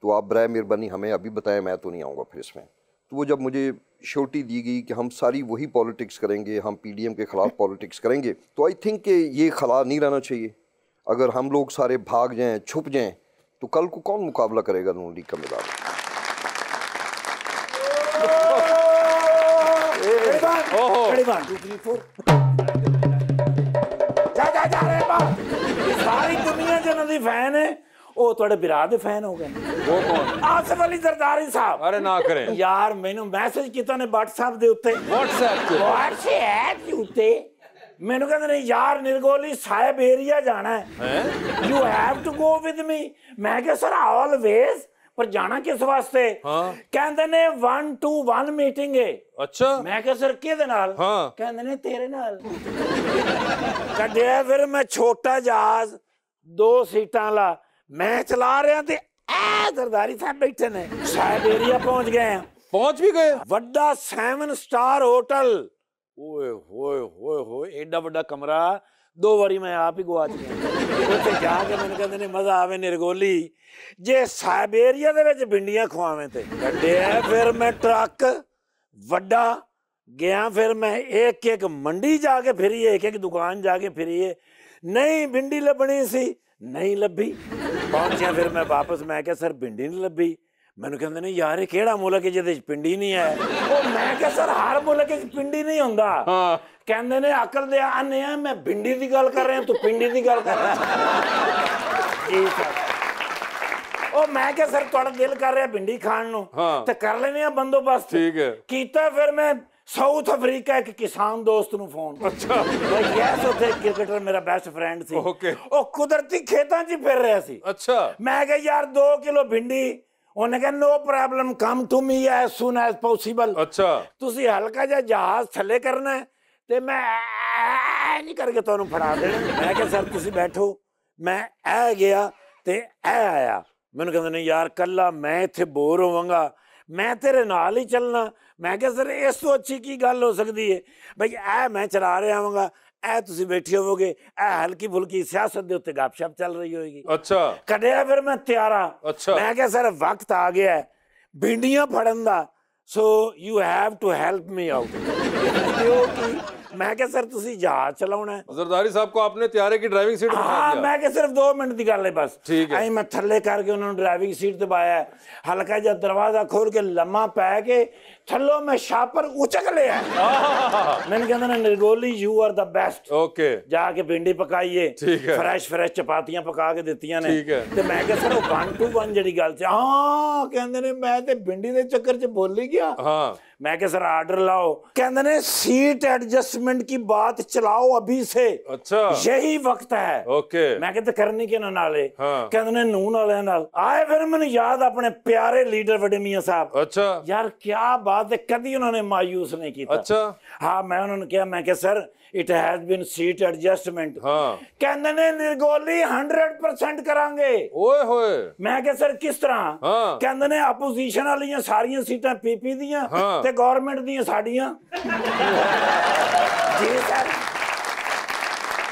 तो आप बराए मेहरबानी हमें अभी बताएं मैं तो नहीं आऊँगा फिर इसमें तो वो जब मुझे श्योरिटी दी गई कि हम सारी वही पॉलिटिक्स करेंगे हम PDM के ख़िलाफ़ पॉलिटिक्स करेंगे तो आई थिंक कि ये खला नहीं रहना चाहिए अगर हम लोग सारे भाग जाएँ छुप जाएँ तो कल को कौन मुकाबला करेगा नून लीग का मैदान सारी दुनिया जिन्हों दी फैन है ਉਹ ਤੁਹਾਡੇ ਵਿਰਾਹ ਦੇ ਫੈਨ ਹੋ ਗਏ वो कौन ਆਸਿਫ ਅਲੀ ਜ਼ਰਦਾਰੀ ਸਾਹਿਬ अरे ना करें ਯਾਰ ਮੈਨੂੰ ਮੈਸੇਜ ਕੀਤਾ ਨੇ WhatsApp ਦੇ ਉੱਤੇ व्हाट्सएप पे WhatsApp ਦੇ ਉੱਤੇ ਮੈਨੂੰ ਕਹਿੰਦੇ ਨੇ ਯਾਰ ਨਿਰਗੋਲੀ ਸਾਹਿਬ ਏਰੀਆ ਜਾਣਾ ਹੈ you have to go with me ਮੈਂ ਕਿਹਾ ਸਰ ਆਲਵੇਜ਼ पर जाना किस वास्ते? कहंदे ने 1 to 1 मीटिंग है। अच्छा, मैं कहा सर किहदे नाल? कहंदे ने तेरे नाल। कड्डिया फिर मैं छोटा जहाज 2 सीटां ला मैं चला रहा ते सरदारी साहब बैठे ने। साइबेरिया पहुंच गए हैं। पहुंच भी गए? वड्डा 7 स्टार होटल। ओए होए होए होए एडा वड्डा कमरा 2 बारी मैं आप ही गुआच गया। उत्थे जाके मैंने कहंदे ने मजा आवे निरगोली जे साइबेरिया दे विच भिंडियां खवावें ते। कड्डिया फिर मैं ट्रक वड्डा गया। फिर मैं एक एक मंडी जाके फिरी, एक एक दुकान जाके फिरी, नहीं भिंडी लभनी सी, नहीं लभी। पहुंचा फिर मैं वापस, मैं क्या सर भिंडी नहीं लभी? मैंने कहते ने यार ये केड़ा मुल्क है जिहदे पिंडी नहीं है? ओ मैं क्या सर हर मुल्क च पिंडी नहीं हुंदा। कहंदे ने अकल दे आने आ, मैं भिंडी दी गल कर रहा, तू पिंडी दी गल कर रहा। जी सर। ओ मैं क्या सर तुहाडा दिल कर रहा भिंडी खाण नूं ते कर लेने आ बंदोबस्त। ठीक है कीता। फिर मैं साउथ अफ्रीका एक किसान दोस्त नूं फोन। अच्छा यस उत्थे क्रिकेटर मेरा बेस्ट फ्रेंड सी। ओके ओ कुदरती खेतां 'च फिर रहा सी। अच्छा मैं कहा यार 2 किलो भिंडी। उन्हें कहा no problem come to me as soon as possible. अच्छा तुसी हल्का जिहा जहाज थल्ले करना है ते मैं नहीं करके तुहानूं फड़ा देना। मैं कहा सर तुसी बैठो। मैं गया ते आया। मैनूं कहंदे ने यार कल्ला मैं इत्थे बोर होवांगा, मैं तेरे नाल ही चलना। मैं क्या सर इस तो अच्छी की गल हो सकती है भाई? मैं चला रहा आवांगा, तुसी बैठे होवोगे, हल्की फुल्की सियासत दे उत्ते गपशप चल रही होगी। अच्छा कड्डिया फिर मैं तैयारा। अच्छा मैं क्या सर वक्त आ गया है भिंडियां फड़न दा, so you have to help me out. मैं क्या सर तुसी जहाज चलाउणा है? जरदारी साहब को आपने त्यारे की ड्राइविंग सीट बिठा दिया। मैं क्या सिर्फ 2 मिनट की गल है बस। ठीक है मैं थल्ले करके उन्होंने ड्राइविंग सीट ते पाया, हल्का जिहा दरवाजा खोल के लम्मा पै के थल्लो मैं शापर उचक लिया। मैंने कहंदे ने निरगोली you are the best. Okay जाके भिंडी पकाइए, फ्रेश फ्रेश चपातियां पका के दित्तियां ने। ते मैं क्या सर 1 to 1 जेडी गल च कहंदे ने मैं ते भिंडी दे चक्कर च बोल ही गया। मैं क्या सर ऑर्डर लाओ। कहंदे ने सीट एडजस्टमेंट की बात चलाओ अभी से। अच्छा यही वक्त है। ओके मैं कहते करनी के नाले। कहंदे ने नून वाले नाल आए। फिर मैंने याद अपने प्यारे लीडर वडे मियां साहब। अच्छा यार क्या बात है, कभी उन्होंने मायूस नहीं किया। अच्छा हाँ मैं उन्होंने कहा, मैं क्या sir it has been seat adjustment. कहंदे ने निरगोली 100% करांगे। ओए होए मैं क्या सर किस तरह? कहंदे ने अपोजिशन वालियां सारियां सीटां पीपी दियां ते गवर्नमेंट दियां साडियां। जी सर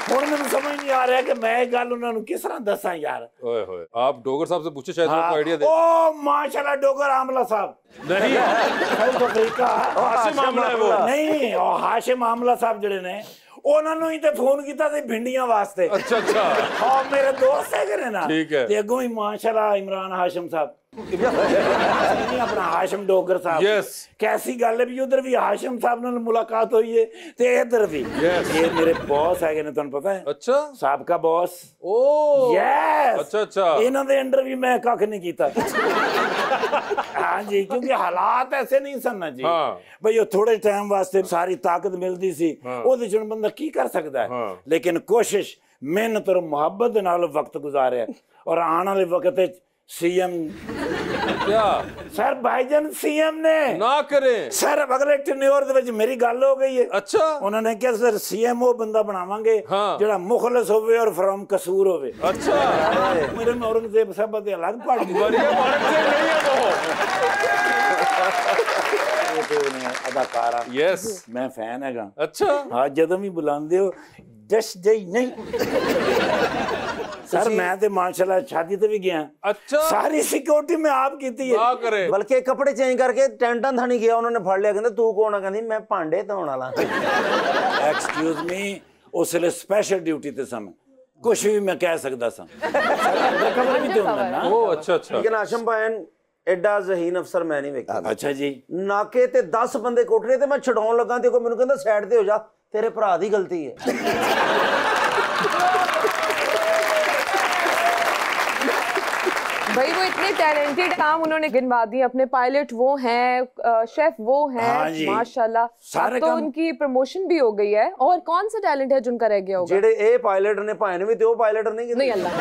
हुण मैनूं समझ नहीं आ रहा कि मैं गल उन्होंने किस तरह दसां यार। ओए होए आप डोगर साहब से पूछे शायद आपको आइडिया दे। ओ माशाल्लाह डोगर आमला साहब नहीं साउथ अफ्रीका हाशिम आमला है वो नहीं। और हाशिम आमला साहब जिहड़े ने उन्होंने ही तो फोन किया थे भिंडियां वास्ते। अच्छा अच्छा हाँ मेरे दोस्त है ना। ठीक है ते अगों ही माशाल्लाह इमरान हाशिम साहब अपना हाशिम डोगर साहब। यस कैसी गल है भी उधर भी हाशिम साहब नाल मुलाकात हुई है ते इधर भी। ये मेरे बॉस है ने तुहानू पता है? अच्छा साबका बॉस। ओ यस अच्छा अच्छा इन्हां दे अंडर भी मैं कख नहीं कीता। हाँ जी क्योंकि हालात ऐसे नहीं सन ना जी भाई वो थोड़े टाइम वास्ते सारी ताकत मिलती सी ओदे च बंदा की कर सकता है। लेकिन कोशिश मेहनत और मुहब्बत नाल वक्त गुजारे और आने वाले वक्त सीएम क्या सर भाईजान सीएम ने ना करें सर अगले टेन्योर दे विच मेरी गल हो गई है। अच्छा उन्होंने कहा सर सीएम वो बंदा बनावांगे जेड़ा मुखलिस होवे और फ्रॉम कसूर होवे। अच्छा मेरे औरंगजेब साहब दे अलग पार्टी बढ़िया औरंगजेब नहीं है वो अदाकारा। यस मैं फैन हैगा। अच्छा हाँ जदों भी बुलांदे हो जश जई नहीं सर मैं ते माशाल्लाह शादी ते भी गया। अच्छा सारी सिक्योरिटी में आप कीती है बल्कि कपड़े चेंज करके टेंटां थानी गया उन्होंने फड़ लिया कहंदे तू कौन है? कहंदी मैं भांडे धोण वाला। एक्सक्यूज मी उस वेले स्पेशल ड्यूटी ते सन कुछ भी मैं कह सकदा सा। खबर भी दे ना। ओ अच्छा अच्छा लेकिन हाशिम भाईन एडा ज़हीन अफसर मैं नहीं वेखा। अच्छा जी नाके ते 10 बंदे कोठरे ते मैं छडाउण लगा ते कोई मैनूं कहंदा साइड ते हो जा तेरे भरा दी गलती है। भाई वो इतने टैलेंटेड काम उन्होंने गिनवा दिए अपने। पायलट वो हैं, शेफ वो हाँ हैं, जी। माशाल्लाह। सारे तो काम- उनकी प्रमोशन भी हो गई है। और कौन सा टैलेंट है जिनका रह गया होगा? जेडे ए पायलट ने भाने भी तो पायलट नहीं नहीं अल्लाह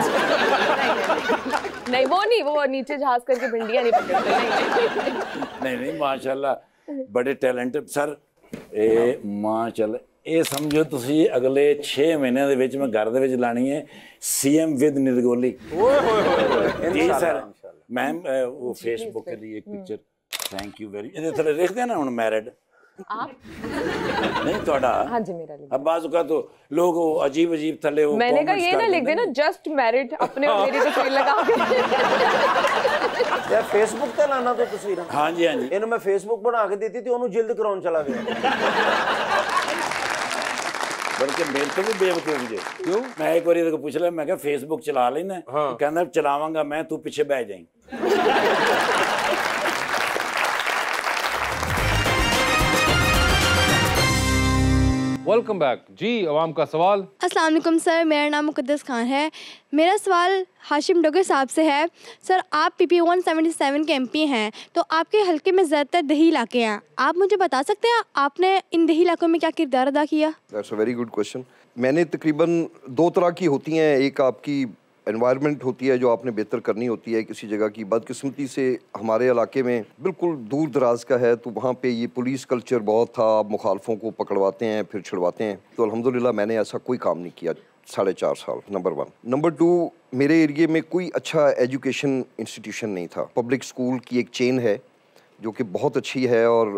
नहीं, वो नहीं, वो नीचे जहाज करके भिंडियां नहीं पकड़ते। नहीं माशाल्लाह बड़े टैलेंटेड सर। ਇਹ ਮਾਸ਼ਾਅੱਲਾ ਇਹ ਸਮਝੋ ਤੁਸੀਂ ਅਗਲੇ 6 ਮਹੀਨਿਆਂ ਦੇ ਵਿੱਚ ਮੈਂ ਘਰ ਦੇ ਵਿੱਚ ਲਾਣੀ ਹੈ सीएम विद निर्गोली। ओए होए होए जी सर मैम वो फेसबुक के लिए एक पिक्चर थैंक यू वेरी ਇਹਦੇ ਥੱਲੇ ਲਿਖ ਦੇਣਾ ਹੁਣ ਮੈਰਿਡ आप? नहीं थोड़ा हाँ जी मेरा लिख। अब बाजू का तो लोग वो अजीब अजीब थले वो मैंने कहा comments ये ना कर लिख देते देना जस्ट मैरिड अपने और मेरी तस्वीर लगा के। यार फेसबुक ਤੇ ਲਾਣਾ तो तस्वीरां। हाँ जी हाँ जी ਇਹਨੂੰ ਮੈਂ ਫੇਸਬੁੱਕ ਬਣਾ ਕੇ ਦਿੱਤੀ ਤੇ ਉਹਨੂੰ ਜਿਲਦ ਕਰਾਉਣ ਚਲਾ ਗਿਆ। बल्कि मेरे तो भी बेवकूफ जे क्यों मैं एक बार को पूछ लिया मैं क्या फेसबुक चला लेना हाँ। कहना चलावांगा मैं तू पीछे बह जाएं। वेलकम बैक जी। अवाम का सवाल। अस्सलाम वालेकुम सर, मेरा नाम मुक़द्दस खान है। मेरा सवाल हाशिम डोगर साहब से है। सर आप PP 177 के MP हैं, तो आपके हल्के में ज़्यादातर दही इलाके हैं। आप मुझे बता सकते हैं आपने इन दही इलाकों में क्या किरदार अदा किया? That's a very good question. मैंने तकरीबन 2 तरह की होती हैं। एक आपकी एनवायरनमेंट होती है जो आपने बेहतर करनी होती है किसी जगह की। बदकिस्मती से हमारे इलाके में बिल्कुल दूर दराज का है, तो वहाँ पे ये पुलिस कल्चर बहुत था। आप मुखालफों को पकड़वाते हैं फिर छुड़वाते हैं। तो अल्हम्दुलिल्लाह मैंने ऐसा कोई काम नहीं किया 4.5 साल। नंबर 1। नंबर 2, मेरे एरिए में कोई अच्छा एजुकेशन इंस्टीट्यूशन नहीं था। पब्लिक स्कूल की एक चेन है जो कि बहुत अच्छी है और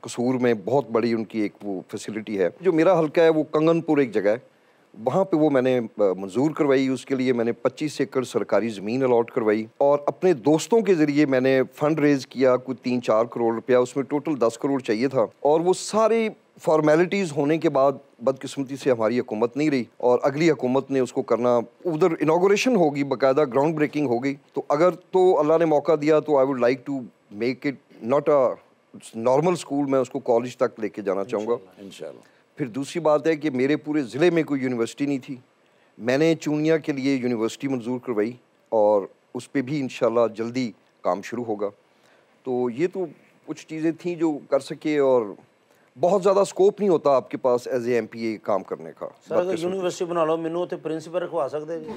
कसूर में बहुत बड़ी उनकी एक वो फैसिलिटी है। जो मेरा हल्का है वो कंगनपुर एक जगह है, वहाँ पे वो मैंने मंजूर करवाई। उसके लिए मैंने 25 एकड़ सरकारी ज़मीन अलॉट करवाई और अपने दोस्तों के ज़रिए मैंने फ़ंड रेज़ किया कोई 3-4 करोड़ रुपया। उसमें टोटल 10 करोड़ चाहिए था और वो सारी फॉर्मेलिटीज़ होने के बाद बदकिस्मती से हमारी हुकूमत नहीं रही और अगली हुकूमत ने उसको करना। उधर इनागोरेशन होगी, बाकायदा ग्राउंड ब्रेकिंग होगी। तो अगर तो अल्लाह ने मौका दिया तो I would like to make it not a normal school, मैं उसको कॉलेज तक लेके जाना चाहूँगा इंशाल्लाह। फिर दूसरी बात है कि मेरे पूरे ज़िले में कोई यूनिवर्सिटी नहीं थी। मैंने चूनिया के लिए यूनिवर्सिटी मंजूर करवाई और उस पर भी इंशाल्लाह जल्दी काम शुरू होगा। तो ये तो कुछ चीज़ें थी जो कर सके और बहुत ज़्यादा स्कोप नहीं होता आपके पास एज ए MPA काम करने का। सर अगर यूनिवर्सिटी बना लो मैनू तो प्रिंसिपल रखवा सकते जी।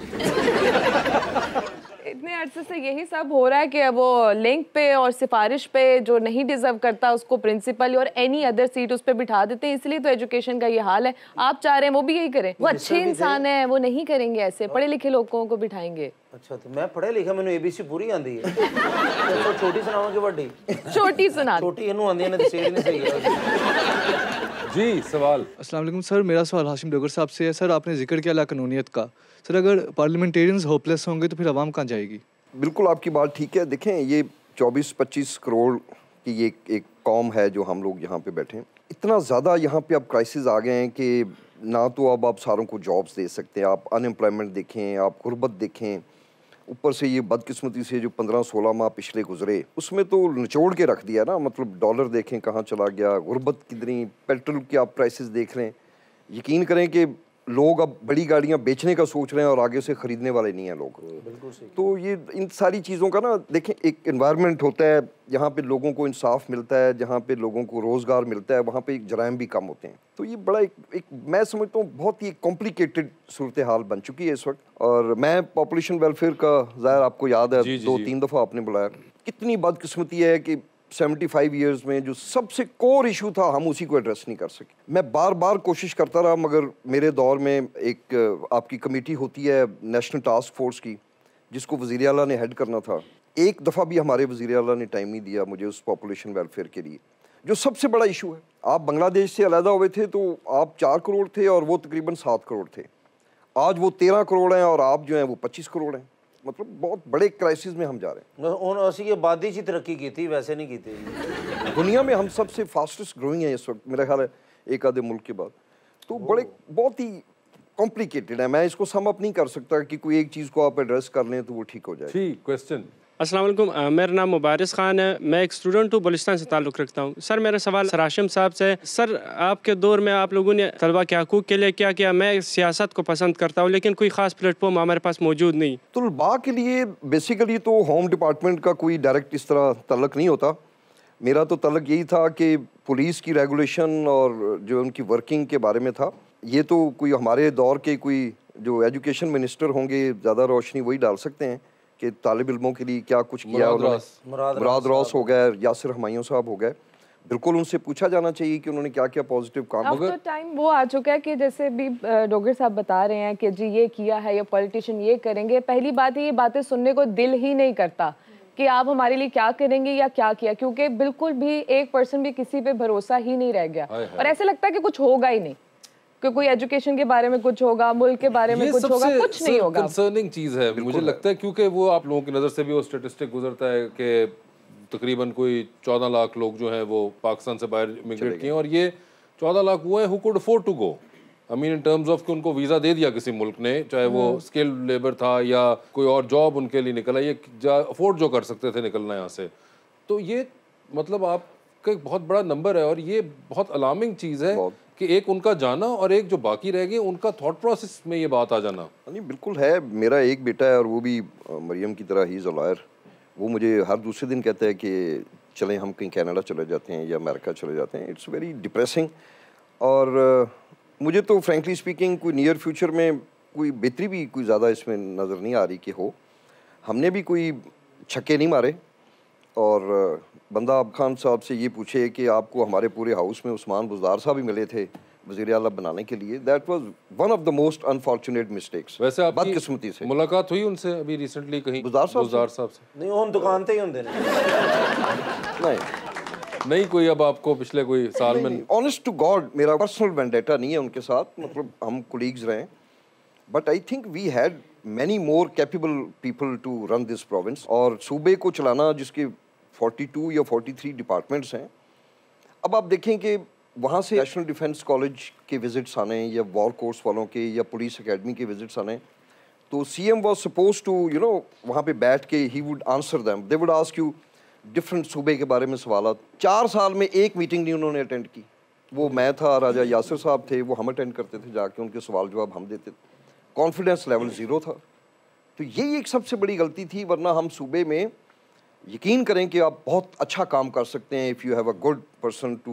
इतने अरसे से यही सब हो रहा है कि वो लिंक पे और सिफारिश पे जो नहीं डिजर्व करता उसको प्रिंसिपल और एनी अदर सीट उस पे बिठा देते हैं। इसलिए तो एजुकेशन का ये हाल है। आप चाह रहे हैं वो भी यही करें? वो अच्छे इंसान है, वो नहीं करेंगे ऐसे। पढ़े लिखे लोगों को बिठाएंगे। अच्छा तो मैं पढ़े लिखा, मैंने ABC पूरी आंदी है। तो छोटी सुनावा कि बड़ी? छोटी सुना। छोटी इनू आंदी है ना, सेर नहीं सही है। जी सवाल। अस्सलाम वालेकुम सर, मेरा सवाल हाशिम डोगर साहब से है। सर आपने जिक्र किया लाकानूनियत का। सर अगर पार्लियामेंटेरियंस होपलेस होंगे तो फिर आवाम कहाँ जाएगी? बिल्कुल आपकी बात ठीक है। देखें ये 24-25 करोड़ की ये एक कौम है जो हम लोग यहाँ पे बैठे हैं। इतना ज़्यादा यहाँ पे अब क्राइसिस आ गए हैं कि ना तो अब आप सारों को जॉब्स दे सकते हैं। आप अनएम्प्लॉयमेंट देखें, आप गुर्बत देखें, ऊपर से ये बदकिस्मती से जो 15-16 माह पिछले गुजरे उसमें तो निचोड़ के रख दिया ना। मतलब डॉलर देखें कहाँ चला गया, गुर्बत कितनी, पेट्रोल के आप प्राइसेस देख रहे हैं। यकीन करें कि लोग अब बड़ी गाड़ियां बेचने का सोच रहे हैं और आगे से ख़रीदने वाले नहीं हैं लोग। बिल्कुल सही। तो ये इन सारी चीज़ों का ना देखें, एक एनवायरनमेंट होता है जहाँ पे लोगों को इंसाफ मिलता है, जहाँ पे लोगों को रोज़गार मिलता है, वहाँ पे जराइम भी कम होते हैं। तो ये बड़ा एक मैं समझता हूँ बहुत ही कॉम्प्लिकेटेड सूरत हाल बन चुकी है इस वक्त। और मैं पॉपुलेशन वेलफेयर का ज़ाहिर आपको याद है 2-3 दफ़ा आपने बुलाया। कितनी बदकिस्मती है कि 75 ईयर्स में जो सबसे कोर इशू था हम उसी को एड्रेस नहीं कर सके। मैं बार बार कोशिश करता रहा मगर मेरे दौर में एक आपकी कमेटी होती है नेशनल टास्क फोर्स की जिसको वज़ीर आला ने हेड करना था। एक दफ़ा भी हमारे वज़ीर आला ने टाइम नहीं दिया मुझे उस पॉपुलेशन वेलफेयर के लिए जो सबसे बड़ा इशू है। आप बांग्लादेश से अलहदा हुए थे तो आप 4 करोड़ थे और वो तकरीबन 7 करोड़ थे। आज वो 13 करोड़ हैं और आप जो हैं वो 25 करोड़ हैं। मतलब बहुत बड़े क्राइसिस में हम जा रहे हैं। उन असी ये आबादी ची तरक्की की थी, वैसे नहीं की थी। दुनिया में हम सबसे फास्टेस्ट ग्रोइंग है इस वक्त मेरा ख्याल है एक आधे मुल्क के बाद। तो बड़े बहुत ही कॉम्प्लिकेटेड है। मैं इसको सम अप नहीं कर सकता कि कोई एक चीज़ को आप एड्रेस कर लें तो वो ठीक हो जाए। ठीक क्वेश्चन। अस्सलाम वालेकुम, मेरा नाम मुबारिस ख़ान है। मैं एक स्टूडेंट हूँ, बलुचिस्तान से ताल्लुक़ रखता हूँ। सर मेरा सवाल सर हाशिम साहब से है। सर आपके दौर में आप लोगों ने तलबा के हकूक़ के लिए क्या किया? मैं सियासत को पसंद करता हूँ लेकिन कोई ख़ास प्लेटफॉर्म हमारे पास मौजूद नहीं। तलबा के लिए बेसिकली तो होम डिपार्टमेंट का कोई डायरेक्ट इस तरह तल्लक नहीं होता। मेरा तो तल्लक यही था कि पुलिस की रेगुलेशन और जो उनकी वर्किंग के बारे में था। ये तो कोई हमारे दौर के कोई जो एजुकेशन मिनिस्टर होंगे ज़्यादा रोशनी वही डाल सकते हैं कि तालिब इल्मों के लिए क्या कुछ किया उन्होंने। मुराद रॉस हो गए, यासिर हमायूं साहब हो गए, बिल्कुल उनसे पूछा जाना चाहिए कि उन्होंने क्या क्या पॉजिटिव काम। अब तो टाइम वो आ चुका है कि जैसे भी डोगर साहब बता रहे हैं कि जी ये किया है या पॉलिटिशियन ये करेंगे, पहली बात है ये बातें सुनने को दिल ही नहीं करता कि आप हमारे लिए क्या करेंगे या क्या किया, क्योंकि बिल्कुल भी एक पर्सन भी किसी पे भरोसा ही नहीं रह गया और ऐसे लगता है कि कुछ होगा ही नहीं, कि कोई एजुकेशन के बारे में कुछ होगा, मुल्क के बारे में कुछ होगा, कुछ नहीं होगा। कंसर्निंग चीज़ है मुझे लगता है, क्योंकि वो आप लोगों की नज़र से भी वो स्टेटिस्टिक गुजरता है कि तकरीबन कोई 14 लाख लोग जो हैं वो पाकिस्तान से बाहर इमिग्रेट किए और ये 14 लाख वो हैं who could afford to go. I mean in terms of कि उनको वीज़ा दे दिया किसी मुल्क ने, चाहे वो स्किल्ड लेबर था या कोई और जॉब उनके लिए निकला, ये अफोर्ड जो कर सकते थे निकलना यहाँ से। तो ये मतलब आपका एक बहुत बड़ा नंबर है और ये बहुत अलार्मिंग चीज़ है कि एक उनका जाना और एक जो बाकी रह गए उनका थॉट प्रोसेस में ये बात आ जाना। नहीं बिल्कुल है। मेरा एक बेटा है और वो भी मरियम की तरह ही इज़ अ लॉयर। वो मुझे हर दूसरे दिन कहता है कि चलें हम कहीं कनाडा चले जाते हैं या अमेरिका चले जाते हैं। It's very depressing. और मुझे तो फ्रैंकली स्पीकिंग कोई नियर फ्यूचर में कोई बेहतरी भी कोई ज़्यादा इसमें नज़र नहीं आ रही कि हो। हमने भी कोई छक्के नहीं मारे। और बंदा अब खान साहब से ये पूछे कि आपको हमारे पूरे हाउस में उस्मान बुज़दार साहब भी मिले थे वज़ीर आला बनाने के लिए, that was one of the most unfortunate mistakes. वैसे आपकी बदकिस्मती से मुलाकात हुई उनसे अभी रिसेंटली कहीं? बुज़दार साहब से नहीं, उन दुकान पे ही होंगे नहीं कोई अब आपको पिछले कोई साल में? ऑनेस्ट टू गॉड मेरा पर्सनल वेंडेटा नहीं है उनके साथ, मतलब हम कोलीग्स रहे, but I think we had many more capable people to run this province. और सूबे को चलाना जिसके 42 या 43 डिपार्टमेंट्स हैं। अब आप देखें कि वहाँ से नेशनल डिफेंस कॉलेज के विजिट्स आने या वॉर कोर्स वालों के या पुलिस एकेडमी के विजिट्स आने, तो CM was suppose to you know वहाँ पे बैठ के ही would answer them, they would ask you different सूबे के बारे में सवाल। 4 साल में एक मीटिंग नहीं उन्होंने अटेंड की। वो मैं था, राजा यासिर साहब थे, वो हम अटेंड करते थे जाके, उनके सवाल जवाब हम देते थे। कॉन्फिडेंस लेवल 0 था। तो यही एक सबसे बड़ी गलती थी, वरना हम सूबे में यकीन करें कि आप बहुत अच्छा काम कर सकते हैं। If you have a good person to,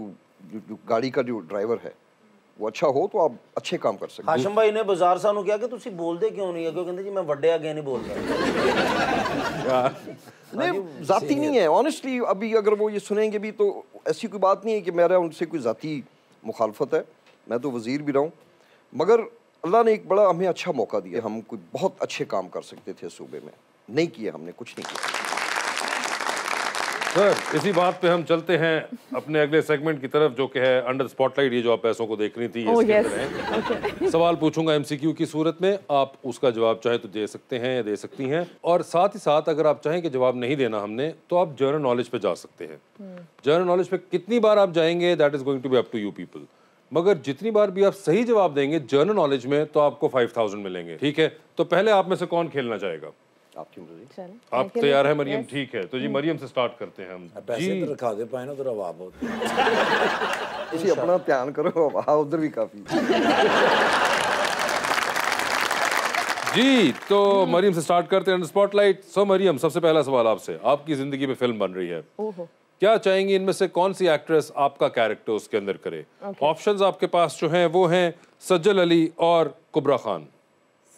गाड़ी का जो ड्राइवर है वो अच्छा हो तो आप अच्छे काम कर सकते हैं। हाशिम भाई ने बाजार सानू किया कि तुसी बोलते क्यों नहीं है, क्यों कहते जी मैं बड़े आगे नहीं बोल रहा। नहीं जाती नहीं है ऑनेस्टली। अभी अगर वो ये सुनेंगे भी तो ऐसी कोई बात नहीं है कि मेरा उनसे कोई जाती मुखालफत है। मैं तो वज़ीर भी रहा हूँ, मगर अल्लाह ने एक बड़ा हमें अच्छा मौका दिया। हम कोई बहुत अच्छे काम कर सकते थे सूबे में, नहीं किए हमने, कुछ नहीं किया। सर इसी बात पे हम चलते हैं अपने अगले सेगमेंट की तरफ, जो कि है अंडर स्पॉटलाइट। ये जो आप पैसों को देख रही थी सवाल पूछूंगा एमसीक्यू की सूरत में, आप उसका जवाब चाहे तो दे सकते हैं या दे सकती हैं, और साथ ही साथ अगर आप चाहें कि जवाब नहीं देना हमने तो आप जनरल नॉलेज पे जा सकते हैं। जनरल नॉलेज पे कितनी बार आप जाएंगे that is going to be up to you people, मगर जितनी बार भी आप सही जवाब देंगे जनरल नॉलेज में तो आपको 5000 मिलेंगे। ठीक है, तो पहले आप में से कौन खेलना चाहेगा? आपकी मर्जी। आप तैयार है मरियम? ठीक है, तो जी मरियम से स्टार्ट करते हैं हम। पैसे तो रखा दे पाए ना तो आप बहुत इसी अपना ध्यान करो, वहाँ उधर भी काफी। जी तो मरियम से स्टार्ट करते हैं स्पॉटलाइट। सो मरियम, सबसे पहला सवाल आपसे, आपकी जिंदगी में फिल्म बन रही है, क्या चाहेंगी इनमें से कौन सी एक्ट्रेस आपका कैरेक्टर उसके अंदर करे? ऑप्शंस आपके पास जो हैं वो हैं सज्जल अली और कुबरा खान।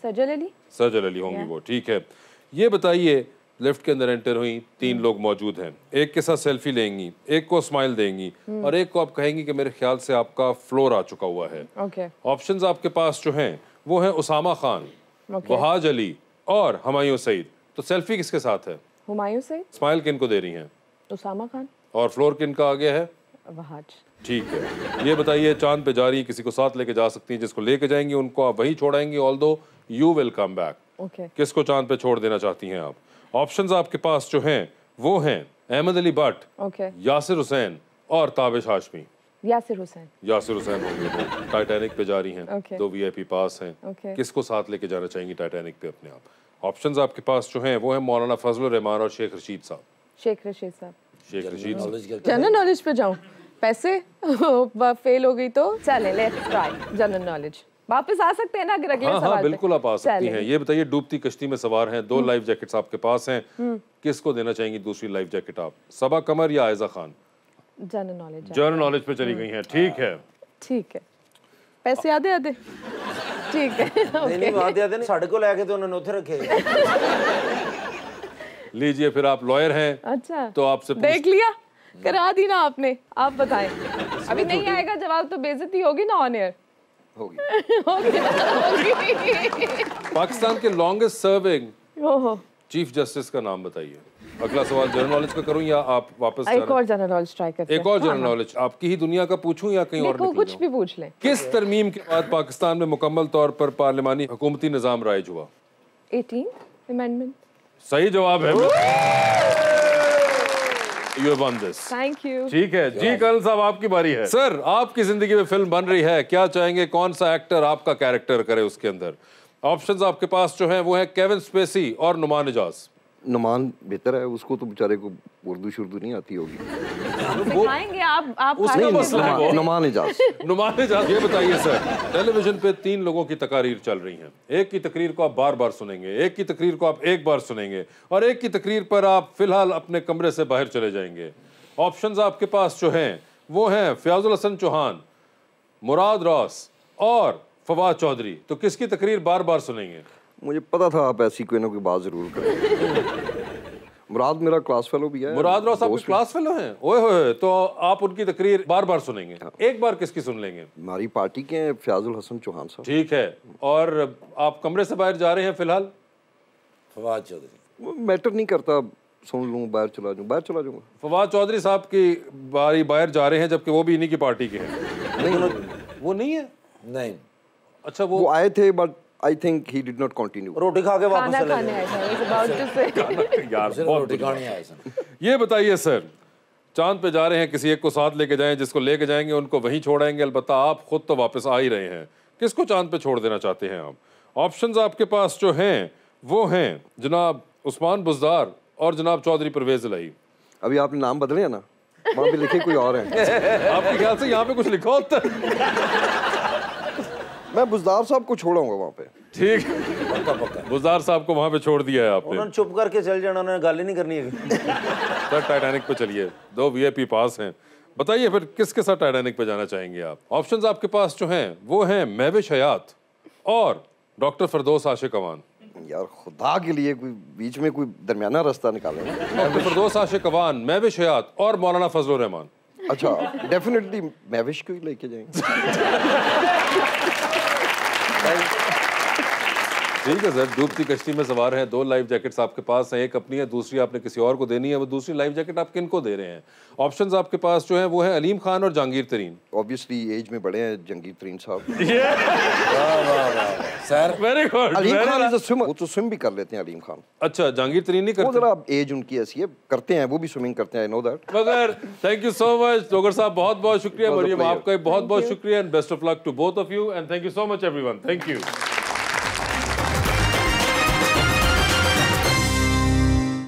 सज्जल अली होंगी वो, ठीक है। ये बताइए, लिफ्ट के अंदर एंटर हुई, 3 लोग मौजूद हैं, एक के साथ सेल्फी लेंगी, एक को स्माइल देंगी और एक को आप कहेंगी कि मेरे ख्याल से आपका फ्लोर आ चुका हुआ है। ऑप्शंस आपके पास जो हैं वो हैं उसामा खान, वहाज अली और हुमायूं सईद। तो सेल्फी किसके साथ है? हुमायूं सईद। स्माइल किन को दे रही हैं? उसामा खान। और फ्लोर किन का आगे है? वहाज। ठीक है, ये बताइए, चांद पे जा रही, किसी को साथ लेके जा सकती हैं, जिसको लेके जाएंगी उनको आप वहीं छोड़ाएंगी, although you will come back. किसको चांद पे छोड़ देना चाहती हैं आप? ऑप्शंस आपके पास जो हैं वो हैं अहमद अली भट्ट, यासिर हुसैन और ताबिश हाशमी। यासिर हुसैन होंगे। टाइटैनिक पे जा रही हैं, 2 VIP पास हैं, किसको साथ लेके जाना चाहेंगी टाइटैनिक पे अपने आप? ऑप्शंस आपके पास जो हैं वो है मौलाना फजलुर रहमान और शेख रशीद साहब। शेख रशीद साहब। शेख रशीद साहब। जनरल नॉलेज पे जाऊं? पैसे फेल हो गई तो चले, लेट्स ट्राई जनरल नॉलेज। वापस आ सकते हैं ना अगर अगले हाँ सवाल हाँ पे? बिल्कुल आप आ सकती चलें। हैं। ये बताइए, डूबती कश्ती में सवार हैं, 2 लाइफ जैकेट्स आपके पास हैं, किसको देना चाहेंगी दूसरी लाइफ जैकेट आप? सबा कमर या Ayeza Khan? General knowledge. General knowledge पे चली गई हैं, ठीक है। ठीक है, पैसे आधे आधे ठीक है। नहीं आधे आधे नहीं, साढ़े को लेके तो उन्होंने उधर रखे। लीजिए, फिर आप लॉयर हैं। अच्छा, तो आपसे देख लिया, करा दी ना आपने। आप बताएं, अभी नहीं आएगा जवाब तो बेइज्जती होगी ना ऑन एयर। होगी। होगी ना, होगी। पाकिस्तान के लॉन्गेस्ट सर्विंग ओहो, चीफ जस्टिस का नाम बताइए। अगला सवाल जनरल नॉलेज का करूं या आप वापस एक और जनरल नॉलेज ट्राई करते हैं। एक और जनरल नॉलेज आपकी ही दुनिया का पूछूं या कहीं और निकल कुछ जाऊं? भी पूछ लें। किस तरमीम के बाद पाकिस्तान में मुकम्मल तौर पर पार्लिमानी हुकूमती निज़ाम राइज हुआ? 18th amendment. सही जवाब है। You have won this. Thank you. ठीक है जी, कर्नल साहब आपकी बारी है। सर, आपकी जिंदगी में फिल्म बन रही है, क्या चाहेंगे कौन सा एक्टर आपका कैरेक्टर करे उसके अंदर? ऑप्शंस आपके पास जो हैं वो है केविन स्पेसी और नुमान इजाज। नुमान बेहतर है, उसको तो बेचारे को उर्दू शुर्दू नहीं आती होगी। सिखाएंगे आप उसका खाली मसला है वो। नुमान इजाज। नुमान इजाज। ये बताइए सर, टेलीविजन पे 3 लोगों की तकारीर चल रही हैं। एक की तकरीर को आप बार बार सुनेंगे, एक की तकरीर को आप एक बार सुनेंगे और एक की तकरीर पर आप फिलहाल अपने कमरे से बाहर चले जाएंगे। ऑप्शंस आपके पास जो हैं वो हैं फयाजुल हसन चौहान, मुराद रॉस और फवाद चौधरी। तो किसकी तकरीर बार बार सुनेंगे? मुझे पता था आप ऐसी कोई ना कोई बात जरूर करें। मुराद मेरा क्लास फेलो भी है। मुराद रॉस आपके क्लास फेलो हैं? ओए होए, तो आप उनकी तकरीर बार बार सुनेंगे। एक बार किसकी सुन लेंगे? हमारी पार्टी के हैं फयाजुल हसन चौहान साहब। ठीक है, और आप कमरे से बाहर जा रहे हैं फिलहाल? फवाद चौधरी। वो मैटर नहीं करता, सुन लूँ बाहर चला जाऊँ, बाहर चला जाऊँगा। फवाद चौधरी साहब की बारी बाहर जा रहे हैं, जबकि वो भी इन्हीं की पार्टी के हैं। नहीं, वो नहीं है। नहीं, अच्छा, वो आए थे but I think he did not continue. रोटी खा के वापस खाना चले खाने गए। आया था। I was about to say। यार बहुत रोटी खाने आए सन। ये बताइए सर, चांद पे जा रहे हैं, किसी एक को साथ लेके जाएं, जिसको लेके जाएंगे उनको वहीं छोड़ाएंगे, अलबत्ता आप खुद तो वापस आ ही रहे हैं। किसको चांद पे छोड़ देना चाहते हैं आप? ऑप्शंस आपके पास जो हैं वो हैं जनाब उस्मान बुज़दार और जनाब चौधरी परवेज इलाही। अभी आपने नाम बदले हैं ना, वहाँ पे लिखे कोई और हैं। आपके ख्याल से यहाँ पे कुछ लिखा होता है? मैं बुज़दार साहब को छोड़ाऊंगा वहाँ पे। ठीक, बुज़दार साहब को वहाँ पे छोड़ दिया है आपने। उन्होंने चुप करके चल जाना, उन्होंने गाली नहीं करनी है। सर, टाइटैनिक पे चलिए, 2 VIP पास हैं। बताइए फिर किसके साथ टाइटैनिक पे जाना चाहेंगे आप? ऑप्शंस आपके पास जो हैं वो हैं महविश हयात और डॉक्टर फरदौस आशिक अवान। यार खुदा के लिए कोई बीच में कोई दरमियाना रास्ता निकाले। डॉक्टर फरदौस आशिक अवान, महविश हयात और मौलाना फजलुर रहमान। अच्छा, डेफिनेटली महविश को ही लेके जाएंगे। ठीक है सर, डूबती कश्ती में सवार हैं, 2 लाइफ जैकेट्स आपके पास हैं, एक अपनी है, दूसरी आपने किसी और को देनी है। वो दूसरी लाइफ जैकेट आप किनको दे रहे हैं? ऑप्शंस आपके पास जो हैं वो है अलीम खान और जहांगीर तरीन। ऑब्वियसली एज में बड़े हैं जहांगीर तरीन साहब। Sir very good. Aleem Khan is a swimmer, वो तो स्विम भी कर लेते हैं अलीम खान। अच्छा, जहांगीर तरीन नहीं वो करते? जरा एज उनकी ऐसी है, करते हैं, वो भी स्विमिंग करते हैं, आई नो दैट। मगर thank you so much Dogar साहब, बहुत बहुत शुक्रिया। मरियम, आपका बहुत बहुत शुक्रिया and best of luck to both of you and thank you so much everyone. Thank you.